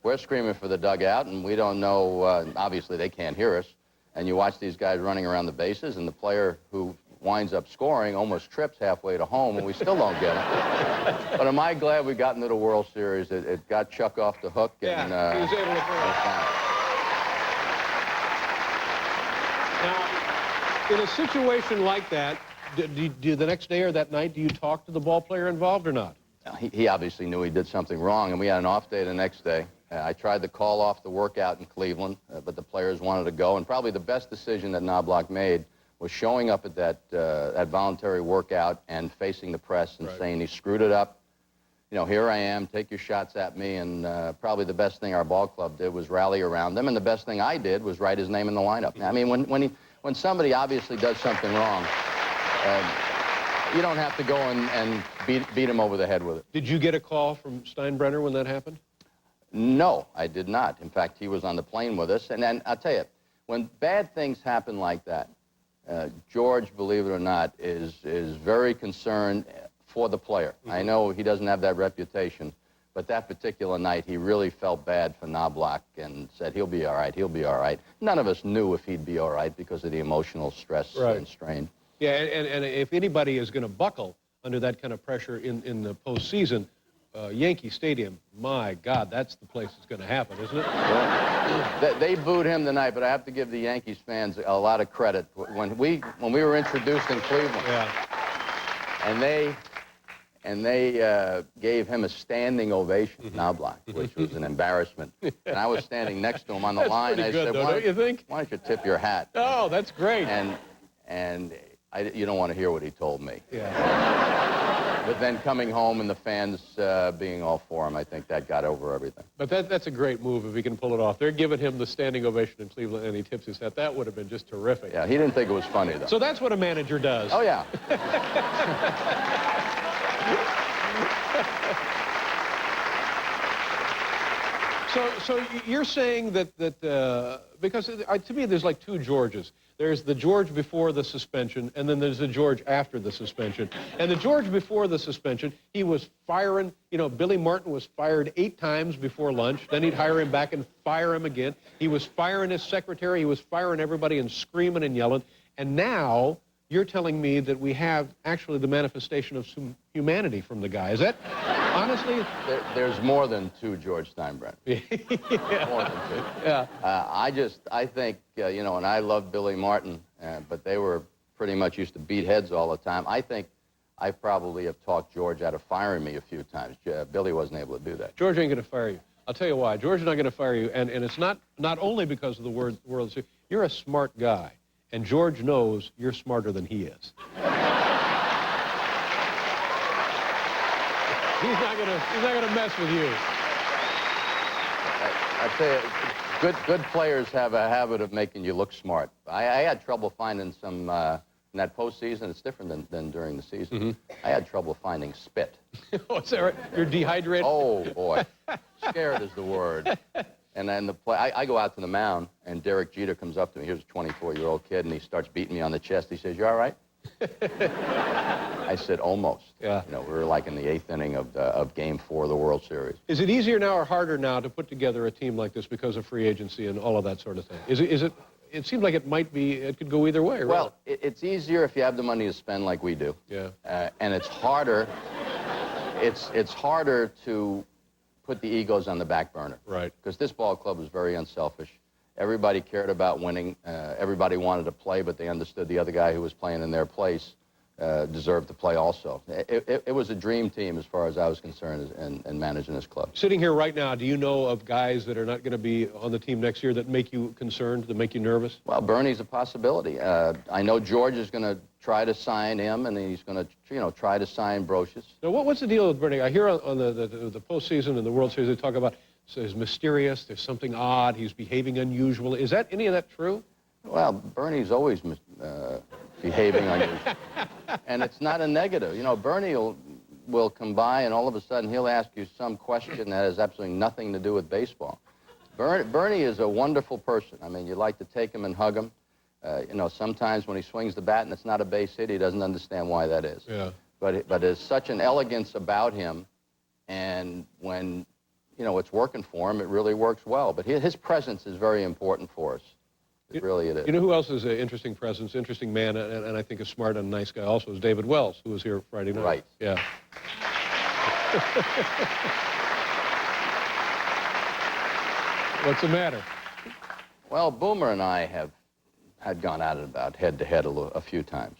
we're screaming for the dugout, and we don't know, obviously, they can't hear us. And you watch these guys running around the bases, and the player who winds up scoring almost trips halfway to home, and we still don't get him. But am I glad we got into the World Series? It got Chuck off the hook. Yeah, and, he was able to throw it. Now, in a situation like that, do the next day or that night, do you talk to the ball player involved or not? He obviously knew he did something wrong, and we had an off day the next day. I tried to call off the workout in Cleveland, but the players wanted to go. And probably the best decision that Knobloch made was showing up at that voluntary workout and facing the press and saying he screwed it up. You know, here I am, take your shots at me. And probably the best thing our ball club did was rally around him. And the best thing I did was write his name in the lineup. I mean, when somebody obviously does something wrong, you don't have to go and beat him over the head with it. Did you get a call from Steinbrenner when that happened? No, I did not. In fact, he was on the plane with us. And then, I'll tell you, when bad things happen like that, George, believe it or not, is very concerned for the player. I know he doesn't have that reputation, but that particular night, he really felt bad for Knobloch and said, he'll be all right, he'll be all right. None of us knew if he'd be all right because of the emotional stress and strain. Yeah, and if anybody is going to buckle under that kind of pressure in the postseason, Yankee Stadium, my God, that's the place it's going to happen, isn't it? Well, they booed him tonight, but I have to give the Yankees fans a lot of credit. When we were introduced in Cleveland, and they gave him a standing ovation, Knobloch, which was an embarrassment. And I was standing next to him on the line. Pretty I good, said, though, don't you think? Why don't you tip your hat? Oh, that's great. And you don't want to hear what he told me. Yeah. But then coming home and the fans being all for him, I think that got over everything. But that's a great move if he can pull it off. They're giving him the standing ovation in Cleveland, and he tips his hat. That would have been just terrific. Yeah, he didn't think it was funny, though. So that's what a manager does. Oh, yeah. So you're saying that because to me there's like two Georges. There's the George before the suspension, and then there's the George after the suspension. And the George before the suspension, he was firing. You know, Billy Martin was fired 8 times before lunch. Then he'd hire him back and fire him again. He was firing his secretary. He was firing everybody and screaming and yelling. And now you're telling me that we have actually the manifestation of some humanity from the guy. Is that, honestly? There's more than 2 George Steinbrenner. Yeah. More than 2. Yeah. I think, you know, and I love Billy Martin, but they were pretty much used to beat heads all the time. I think I probably have talked George out of firing me a few times. Billy wasn't able to do that. George ain't going to fire you. I'll tell you why. George is not going to fire you, and it's not only because of the World Series. You're a smart guy. And George knows you're smarter than he is. He's not gonna mess with you. I tell you, good players have a habit of making you look smart. I had trouble finding some in that postseason. It's different than during the season. Mm-hmm. I had trouble finding spit. Oh, is that right? You're dehydrated? Oh boy, scared is the word. And then I go out to the mound, and Derek Jeter comes up to me. Here's a 24-year-old kid, and he starts beating me on the chest. He says, "You all right?" I said, "Almost." Yeah. You know, we were like in the 8th inning of Game 4 of the World Series. Is it easier now or harder now to put together a team like this because of free agency and all of that sort of thing? Is it? It seems like it might be. It could go either way. Right? Well, it's easier if you have the money to spend like we do. Yeah. And it's harder. It's harder to put the egos on the back burner. Right. Because this ball club was very unselfish. Everybody cared about winning. Everybody wanted to play, but they understood the other guy who was playing in their place deserved to play also. It was a dream team as far as I was concerned in managing this club. Sitting here right now, do you know of guys that are not going to be on the team next year that make you concerned, that make you nervous? Well, Bernie's a possibility. I know George is going to try to sign him, and he's going to, you know, try to sign Brocious. Now, what's the deal with Bernie? I hear on the postseason and the World Series, they talk about he's mysterious, there's something odd, he's behaving unusual. Is that any of that true? Well, Bernie's always behaving unusual. And it's not a negative. You know, Bernie will come by, and all of a sudden he'll ask you some question that has absolutely nothing to do with baseball. Bernie is a wonderful person. I mean, you like to take him and hug him. You know, sometimes when he swings the bat and it's not a base hit, he doesn't understand why that is. Yeah. But there's such an elegance about him, and when, you know, it's working for him, it really works well. But his presence is very important for us. It really is. You know who else is an interesting presence, interesting man, and I think a smart and nice guy also is David Wells, who was here Friday night. Right. Yeah. What's the matter? Well, Boomer and I had gone at it about head-to-head a few times.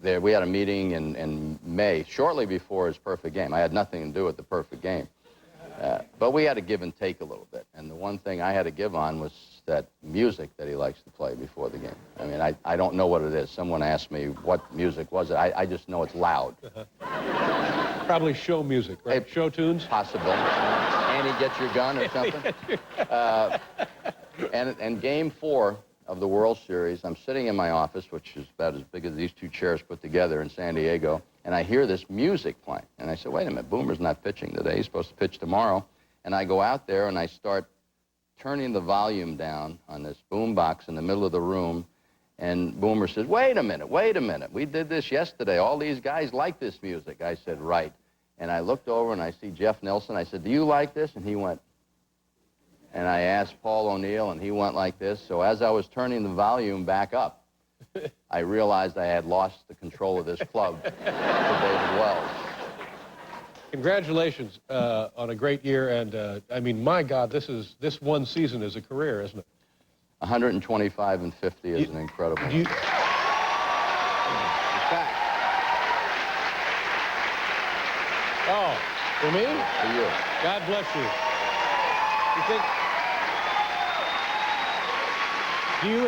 We had a meeting in May, shortly before his perfect game. I had nothing to do with the perfect game. But we had to give and take a little bit. And the one thing I had to give on was that music that he likes to play before the game. I mean, I don't know what it is. Someone asked me what music was it. I just know it's loud. Probably show music, right? Show tunes? Possible. Annie, get your gun or something. And Game 4 of the World Series, I'm sitting in my office, which is about as big as these 2 chairs put together in San Diego, and I hear this music playing. And I said, wait a minute, Boomer's not pitching today. He's supposed to pitch tomorrow. And I go out there and I start turning the volume down on this boom box in the middle of the room, and Boomer says, wait a minute, we did this yesterday. All these guys like this music. I said, right. And I looked over and I see Jeff Nelson. I said, do you like this? And he went. And I asked Paul O'Neill, and he went like this. So as I was turning the volume back up, I realized I had lost the control of this club to David Wells. Congratulations on a great year, and I mean, my God, this one season is a career, isn't it? 125 and 50 is an incredible. Oh, for me? For you. God bless you. You think? Do you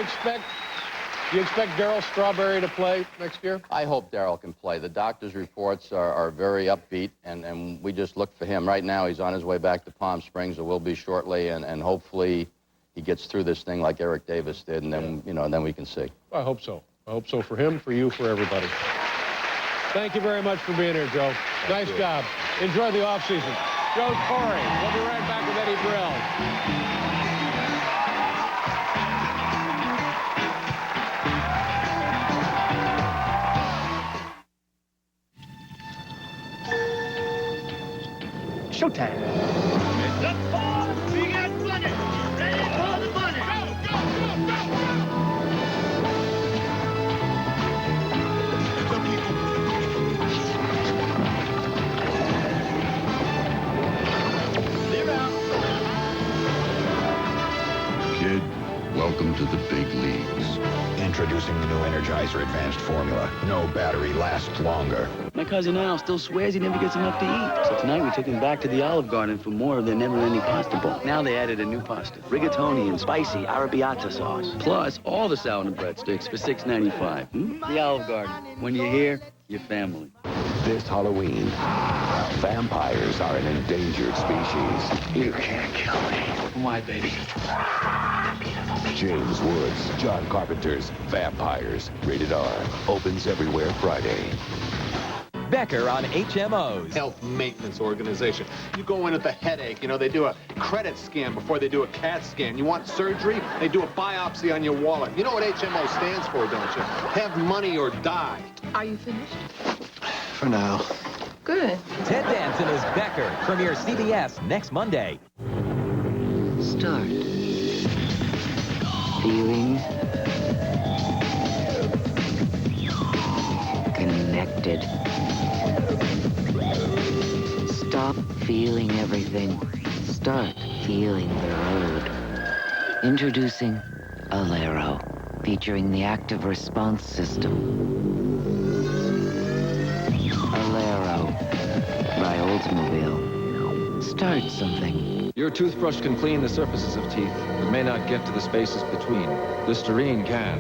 expect Darryl Strawberry to play next year? I hope Darryl can play. The doctor's reports are very upbeat, and we just look for him. Right now, he's on his way back to Palm Springs, or will be shortly, and hopefully he gets through this thing like Eric Davis did, and then, you know, and then we can see. I hope so. I hope so for him, for you, for everybody. Thank you very much for being here, Joe. Nice job. Enjoy the off season. Joe Torre. We'll be right back with Eddie Brill. Showtime. We got money. Ready for the money. Kid, welcome to the big leagues. Introducing the new Energizer Advanced Formula. No battery lasts longer. My cousin Al still swears he never gets enough to eat. So tonight we took him back to the Olive Garden for more of their never-ending pasta bowl. Now they added a new pasta, rigatoni and spicy arrabbiata sauce. Plus all the salad and breadsticks for $6.95. The Olive Garden. When you're here, your family. This Halloween, vampires are an endangered species. You can't kill me. Why, baby? James Woods, John Carpenter's Vampires. Rated R. Opens everywhere Friday. Becker on HMOs. Health maintenance organization. You go in with a headache, you know, they do a credit scan before they do a CAT scan. You want surgery? They do a biopsy on your wallet. You know what HMO stands for, don't you? Have money or die. Are you finished? For now. Good. Ted Danson is Becker. Premiere CBS next Monday. Start. Feeling connected. Stop feeling everything. Start feeling the road. Introducing Alero, featuring the active response system. Alero by Oldsmobile. Start something. Your toothbrush can clean the surfaces of teeth, but may not get to the spaces between. Listerine can.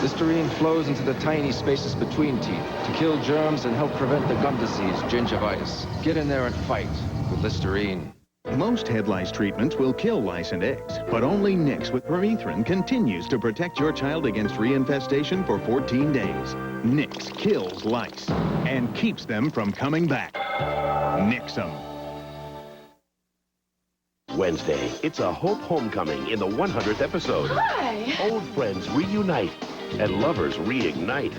Listerine flows into the tiny spaces between teeth to kill germs and help prevent the gum disease, gingivitis. Get in there and fight with Listerine. Most head lice treatments will kill lice and eggs, but only Nix with permethrin continues to protect your child against reinfestation for 14 days. Nix kills lice and keeps them from coming back. Nix 'em. Wednesday, it's a Hope homecoming in the 100th episode. Hi. Old friends reunite and lovers reignite.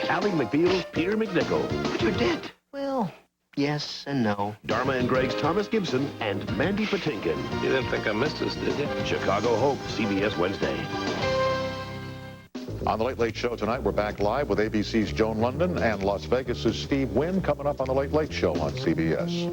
Ally McBeal, Peter McNichol. But you're dead. Well, yes and no. Dharma and Greg's Thomas Gibson and Mandy Patinkin. You didn't think I missed this, did you? Chicago Hope, CBS Wednesday. On The Late Late Show tonight, we're back live with ABC's Joan London and Las Vegas's Steve Wynn coming up on The Late Late Show on CBS.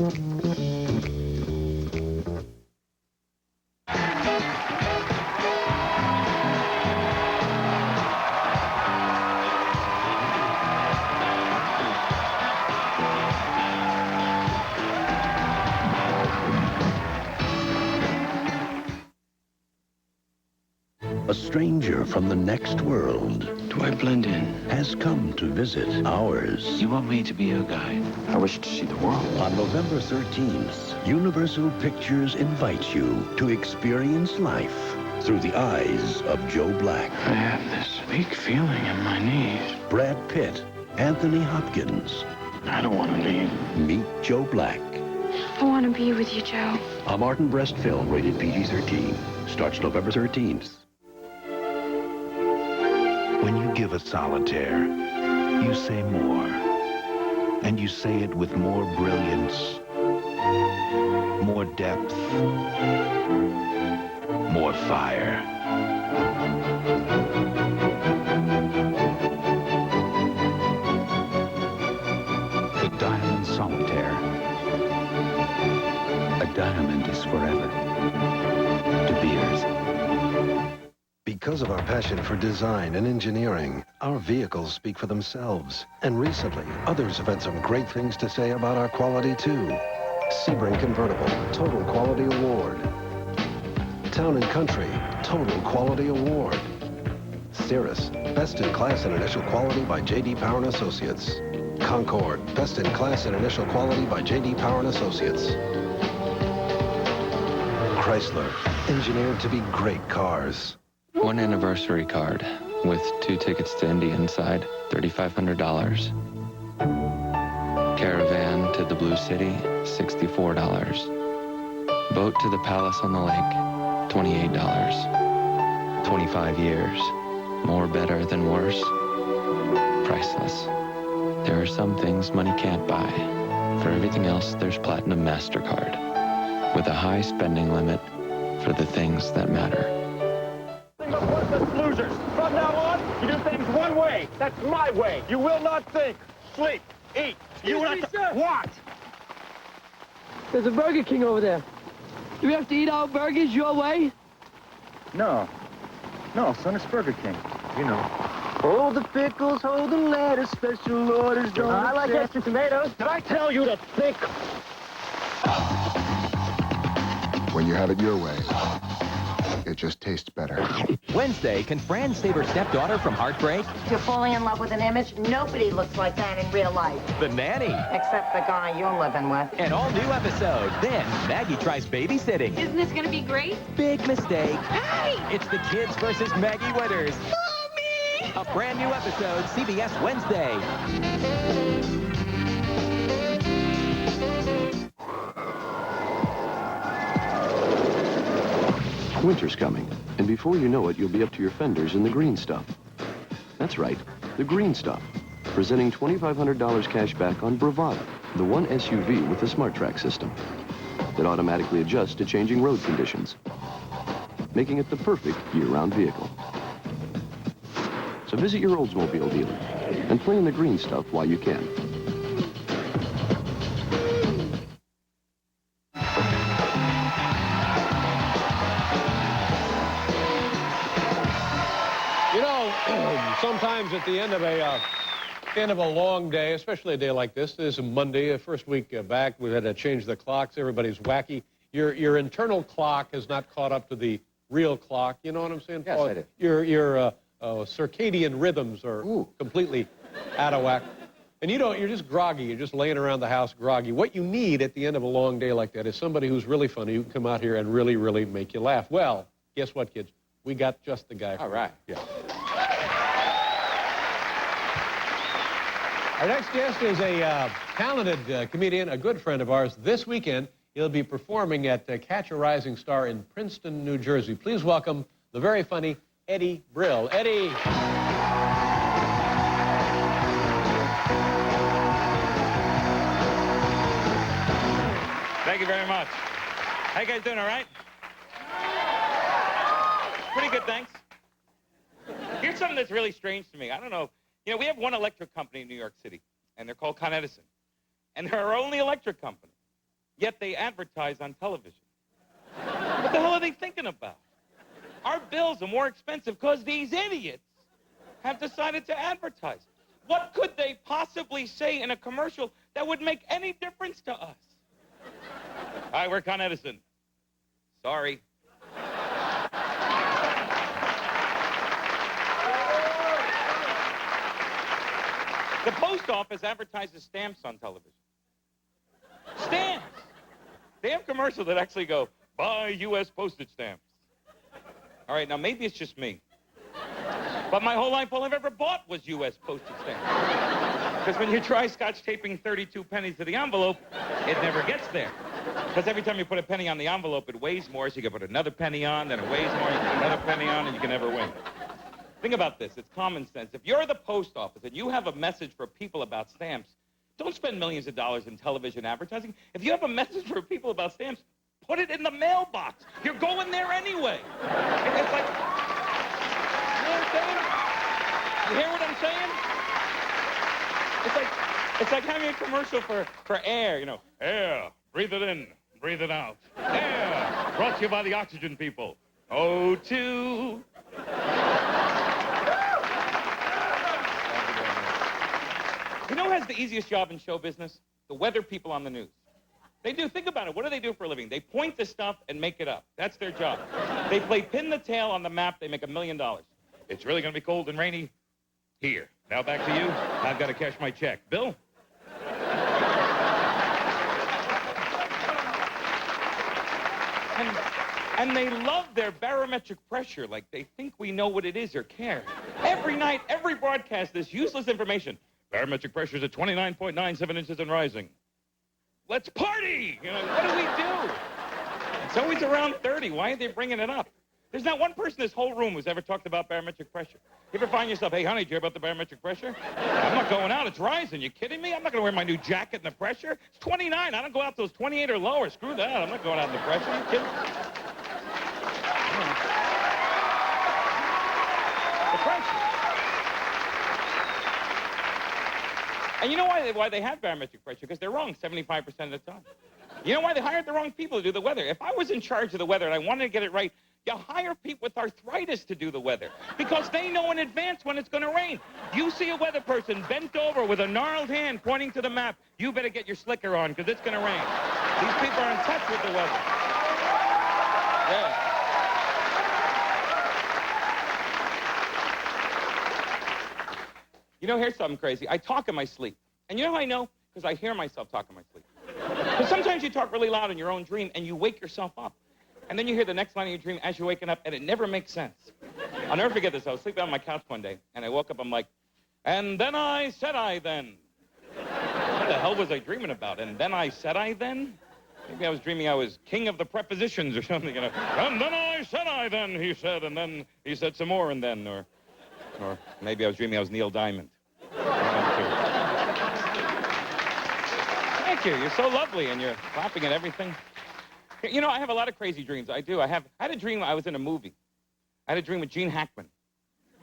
A stranger from the next world. Do I blend in? Has come to visit ours. You want me to be your guide? I wish to see the world. On November 13th, Universal Pictures invites you to experience life through the eyes of Joe Black. I have this weak feeling in my knees. Brad Pitt, Anthony Hopkins. I don't want to leave. Meet Joe Black. I want to be with you, Joe. A Martin Brest film rated PG-13. Starts November 13th. When you give a solitaire, you say more. And you say it with more brilliance, more depth, more fire. The Diamond Solitaire. A diamond is forever. De Beers. Because of our passion for design and engineering, our vehicles speak for themselves. And recently, others have had some great things to say about our quality, too. Sebring Convertible, Total Quality Award. Town & Country, Total Quality Award. Cirrus, Best in Class and Initial Quality by J.D. Power & Associates. Concorde, Best in Class and Initial Quality by J.D. Power & Associates. Chrysler, engineered to be great cars. One anniversary card with 2 tickets to Indy inside, $3,500. Caravan to the Blue City, $64. Boat to the Palace on the Lake, $28. 25 years. More better than worse. Priceless. There are some things money can't buy. For everything else, there's Platinum MasterCard. With a high spending limit for the things that matter. Losers. From now on, you do things one way. That's my way. You will not think, sleep, eat. You will not... What? There's a Burger King over there. Do we have to eat our burgers your way? No. No, son, it's Burger King. You know. Hold the pickles, hold the lettuce, special orders, don't I like extra tomatoes. Did I tell you to think? When you have it your way, it just tastes better. Wednesday, can Fran save her stepdaughter from heartbreak? You're falling in love with an image? Nobody looks like that in real life. The Nanny. Except the guy you're living with. An all-new episode. Then, Maggie tries babysitting. Isn't this going to be great? Big mistake. Hey! It's the kids versus Maggie Witters. Mommy! A brand new episode, CBS Wednesday. Winter's coming, and before you know it, you'll be up to your fenders in the green stuff. That's right, the green stuff. Presenting $2,500 cash back on Bravada, the one SUV with the Smart Track system that automatically adjusts to changing road conditions, making it the perfect year-round vehicle. So visit your Oldsmobile dealer and play in the green stuff while you can. Sometimes at the end of a long day, especially a day like this is a Monday, the first week back, we've had to change the clocks. Everybody's wacky. Your internal clock has not caught up to the real clock. You know what I'm saying? Yes, I do. Your circadian rhythms are completely out of whack. And you're just groggy. You're just laying around the house groggy. What you need at the end of a long day like that is somebody who's really funny, who can come out here and really, really make you laugh. Well, guess what, kids? We got just the guy. All right. Yeah. Our next guest is a talented comedian, a good friend of ours. This weekend, he'll be performing at Catch a Rising Star in Princeton, New Jersey. Please welcome the very funny Eddie Brill. Eddie. Thank you very much. How you guys doing, all right? Pretty good, thanks. Here's something that's really strange to me. I don't know. You know, we have one electric company in New York City, and they're called Con Edison. And they're our only electric company. Yet they advertise on television. What the hell are they thinking about? Our bills are more expensive because these idiots have decided to advertise. What could they possibly say in a commercial that would make any difference to us? Hi, we're Con Edison. Sorry. The post office advertises stamps on television. Stamps! They have commercials that actually go, buy U.S. postage stamps. All right, now maybe it's just me. But my whole life, all I've ever bought was U.S. postage stamps. Because when you try Scotch taping 32 pennies to the envelope, it never gets there. Because every time you put a penny on the envelope, it weighs more, so you can put another penny on, then it weighs more, you put another penny on, and you can never win. Think about this. It's common sense. If you're the post office and you have a message for people about stamps, don't spend millions of dollars in television advertising. If you have a message for people about stamps, put it in the mailbox. You're going there anyway. It's like, you know what I'm saying? You hear what I'm saying? It's like having a commercial for air, you know. Air, breathe it in, breathe it out. Air, brought to you by the oxygen people. O2. You know who has the easiest job in show business? The weather people on the news. They do. Think about it. What do for a living? They point to stuff and make it up. That's their job. They play pin the tail on the map. They make $1 million. It's really going to be cold and rainy here. Now back to you. I've got to cash my check. Bill? And they love their barometric pressure, like they think we know what it is or care. Every night, every broadcast, this useless information. Barometric pressure is at 29.97 inches and rising. Let's party! You know, what do we do? It's always around 30. Why are they bringing it up? There's not one person in this whole room who's ever talked about barometric pressure. You ever find yourself, hey, honey, did you hear about the barometric pressure? I'm not going out. It's rising. You kidding me? I'm not going to wear my new jacket in the pressure. It's 29. I don't go out till it's 28 or lower. Screw that. I'm not going out in the pressure. Are you kidding? The pressure. And you know why they have barometric pressure? Because they're wrong 75% of the time. You know why they hired the wrong people to do the weather? If I was in charge of the weather and I wanted to get it right, you hire people with arthritis to do the weather because they know in advance when it's going to rain. You see a weather person bent over with a gnarled hand pointing to the map, you better get your slicker on because it's going to rain. These people are in touch with the weather. Yeah. You know, here's something crazy. I talk in my sleep. And you know how I know? Because I hear myself talk in my sleep. Because sometimes you talk really loud in your own dream and you wake yourself up. And then you hear the next line of your dream as you're waking up, and it never makes sense. I'll never forget this. I was sleeping on my couch one day, and I woke up, I'm like, and then I said I then. What the hell was I dreaming about? And then I said I then? Maybe I was dreaming I was king of the prepositions or something, you know. And then I said I then, he said, and then he said some more, and then, or maybe I was dreaming I was Neil Diamond. Thank you. You're so lovely, and you're clapping at everything. You know, I have a lot of crazy dreams. I do. I had a dream I was in a movie. I had a dream with Gene Hackman.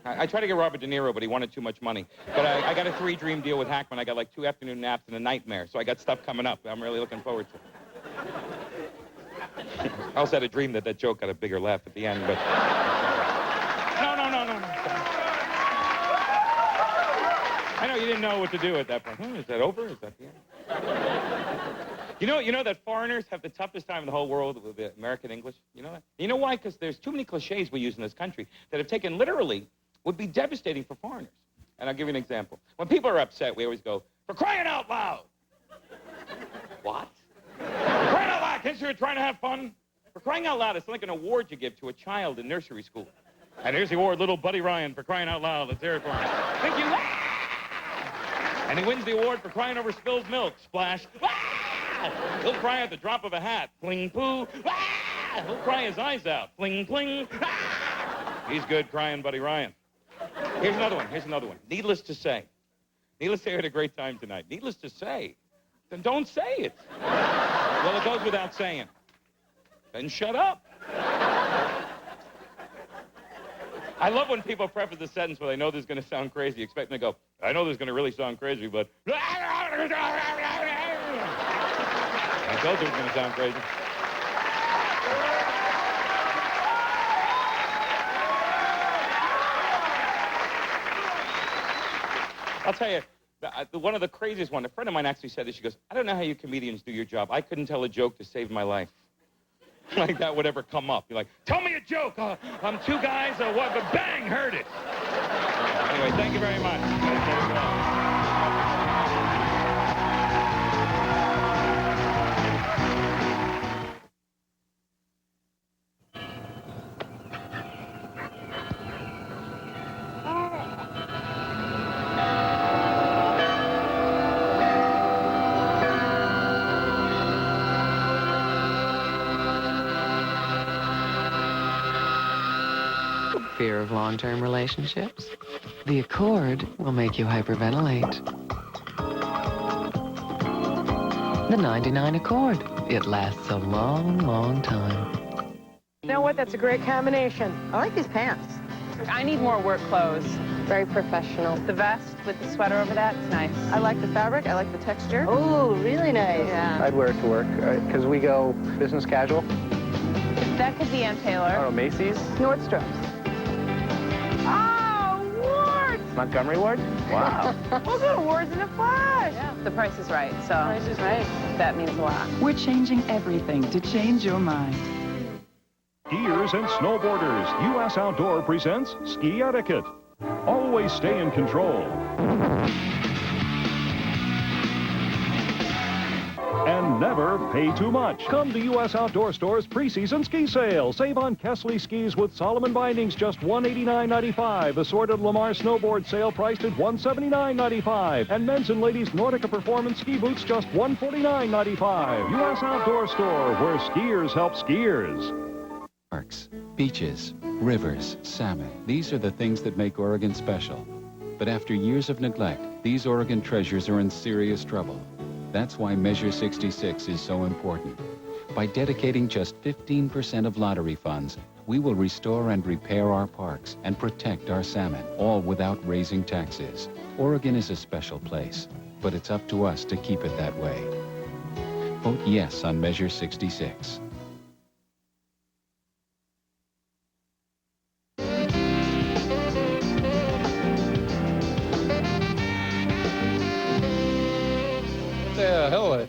I tried to get Robert De Niro, but he wanted too much money. But I got a 3-dream deal with Hackman. I got like 2 afternoon naps and a nightmare. So I got stuff coming up I'm really looking forward to. I also had a dream that joke got a bigger laugh at the end, but... No. I know you didn't know what to do at that point. Is that over? Is that the end? You know that foreigners have the toughest time in the whole world with the American English? You know that? You know why? Because there's too many cliches we use in this country that, if taken literally, would be devastating for foreigners. And I'll give you an example. When people are upset, we always go, for crying out loud. What? For crying out loud, kids who are trying to have fun. For crying out loud, it's like an award you give to a child in nursery school. And here's the award, little Buddy Ryan, for crying out loud. Let's hear it for him. Thank you. And he wins the award for crying over spilled milk. Splash. He'll cry at the drop of a hat. Fling poo. He'll cry his eyes out. Fling pling. He's good crying, Buddy Ryan. Here's another one. Needless to say. Needless to say, I had a great time tonight. Needless to say. Then don't say it. Well, it goes without saying. Then shut up. I love when people preface the sentence where they know this is going to sound crazy, expecting to go, I know this is going to really sound crazy, but... I told you it was going to sound crazy. I'll tell you, one of the craziest one, a friend of mine actually said this. She goes, I don't know how you comedians do your job. I couldn't tell a joke to save my life. Like that would ever come up. You're like, tell me a joke. I'm 2 guys, what, but bang, heard it. Anyway, thank you very much. Fear of long-term relationships? The Accord will make you hyperventilate. The 99 Accord. It lasts a long, long time. You know what? That's a great combination. I like these pants. I need more work clothes. Very professional. The vest with the sweater over that, it's nice. I like the fabric. I like the texture. Oh, really nice. Yeah. I'd wear it to work because we go business casual. That could be Ann Taylor. Oh, Macy's. Nordstrom's. Oh, Ward! Montgomery Ward? Wow. We'll go to Ward's in a flash. Yeah, the price is right, so. Price is right. That means a lot. We're changing everything to change your mind. Skiers and snowboarders, U.S. Outdoor presents Ski Etiquette. Always stay in control. and never pay too much. Come to U.S. Outdoor Store's preseason ski sale. Save on Kesley skis with Solomon bindings, just $189.95. Assorted Lamar snowboard sale priced at $179.95. And men's and ladies Nordica Performance ski boots, just $149.95. U.S. Outdoor Store, where skiers help skiers. Parks, beaches, rivers, salmon. These are the things that make Oregon special. But after years of neglect, these Oregon treasures are in serious trouble. That's why Measure 66 is so important. By dedicating just 15% of lottery funds, we will restore and repair our parks and protect our salmon, all without raising taxes. Oregon is a special place, but it's up to us to keep it that way. Vote yes on Measure 66. Hello.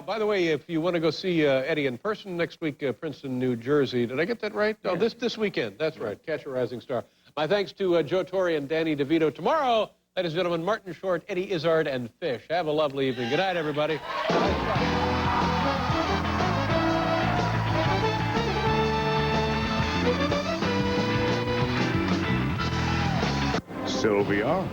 By the way, if you want to go see Eddie in person next week, Princeton, New Jersey. Did I get that right? Oh, this weekend. That's right. Catch a Rising Star. My thanks to Joe Torre and Danny DeVito. Tomorrow, ladies and gentlemen, Martin Short, Eddie Izzard, and Fish. Have a lovely evening. Good night, everybody. Sylvia?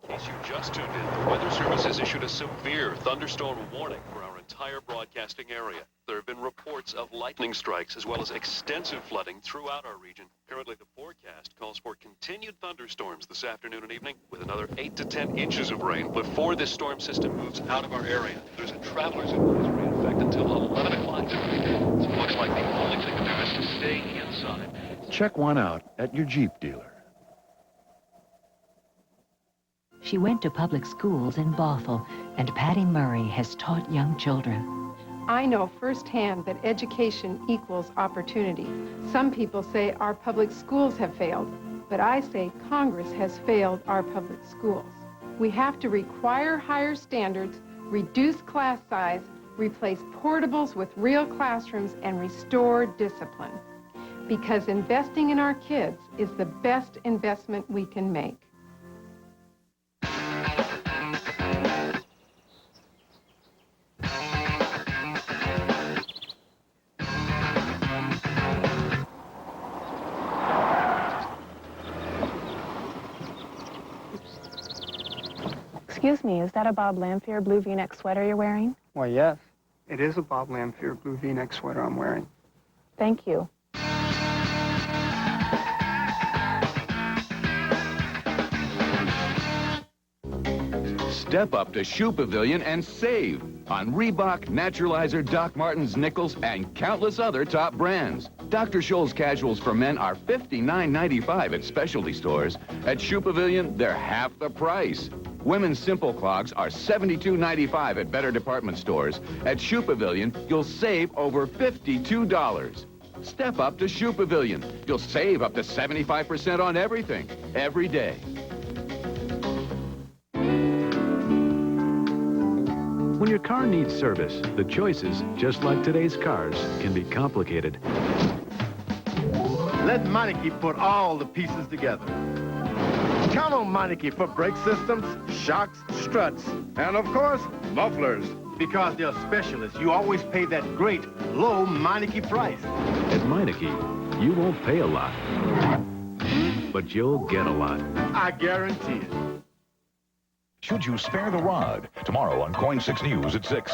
In case you just tuned in, the Weather Service has issued a severe thunderstorm warning for our entire broadcasting area. There have been reports of lightning strikes as well as extensive flooding throughout our region. Currently, the forecast calls for continued thunderstorms this afternoon and evening with another 8 to 10 inches of rain before this storm system moves out of our area. There's a traveler's advisory in effect until 11 o'clock tonight. So it looks like the only thing to do is to stay inside. Check one out at your Jeep dealer. She went to public schools in Bothell, and Patty Murray has taught young children. I know firsthand that education equals opportunity. Some people say our public schools have failed, but I say Congress has failed our public schools. We have to require higher standards, reduce class size, replace portables with real classrooms, and restore discipline. Because investing in our kids is the best investment we can make. Excuse me, is that a Bob Lamphere blue V-neck sweater you're wearing? Why, yes. It is a Bob Lamphere blue V-neck sweater I'm wearing. Thank you. Step up to Shoe Pavilion and save on Reebok, Naturalizer, Doc Martens, Nichols, and countless other top brands. Dr. Scholl's casuals for men are $59.95 at specialty stores. At Shoe Pavilion, they're half the price. Women's simple clogs are $72.95 at better department stores. At Shoe Pavilion, you'll save over $52. Step up to Shoe Pavilion. You'll save up to 75% on everything, every day. When your car needs service, the choices, just like today's cars, can be complicated. Let Meineke put all the pieces together. Count on Meineke for brake systems, shocks, struts, and of course, mufflers. Because they're specialists, you always pay that great, low Meineke price. At Meineke, you won't pay a lot, but you'll get a lot. I guarantee it. Should you spare the rod? Tomorrow on Coin 6 News at 6.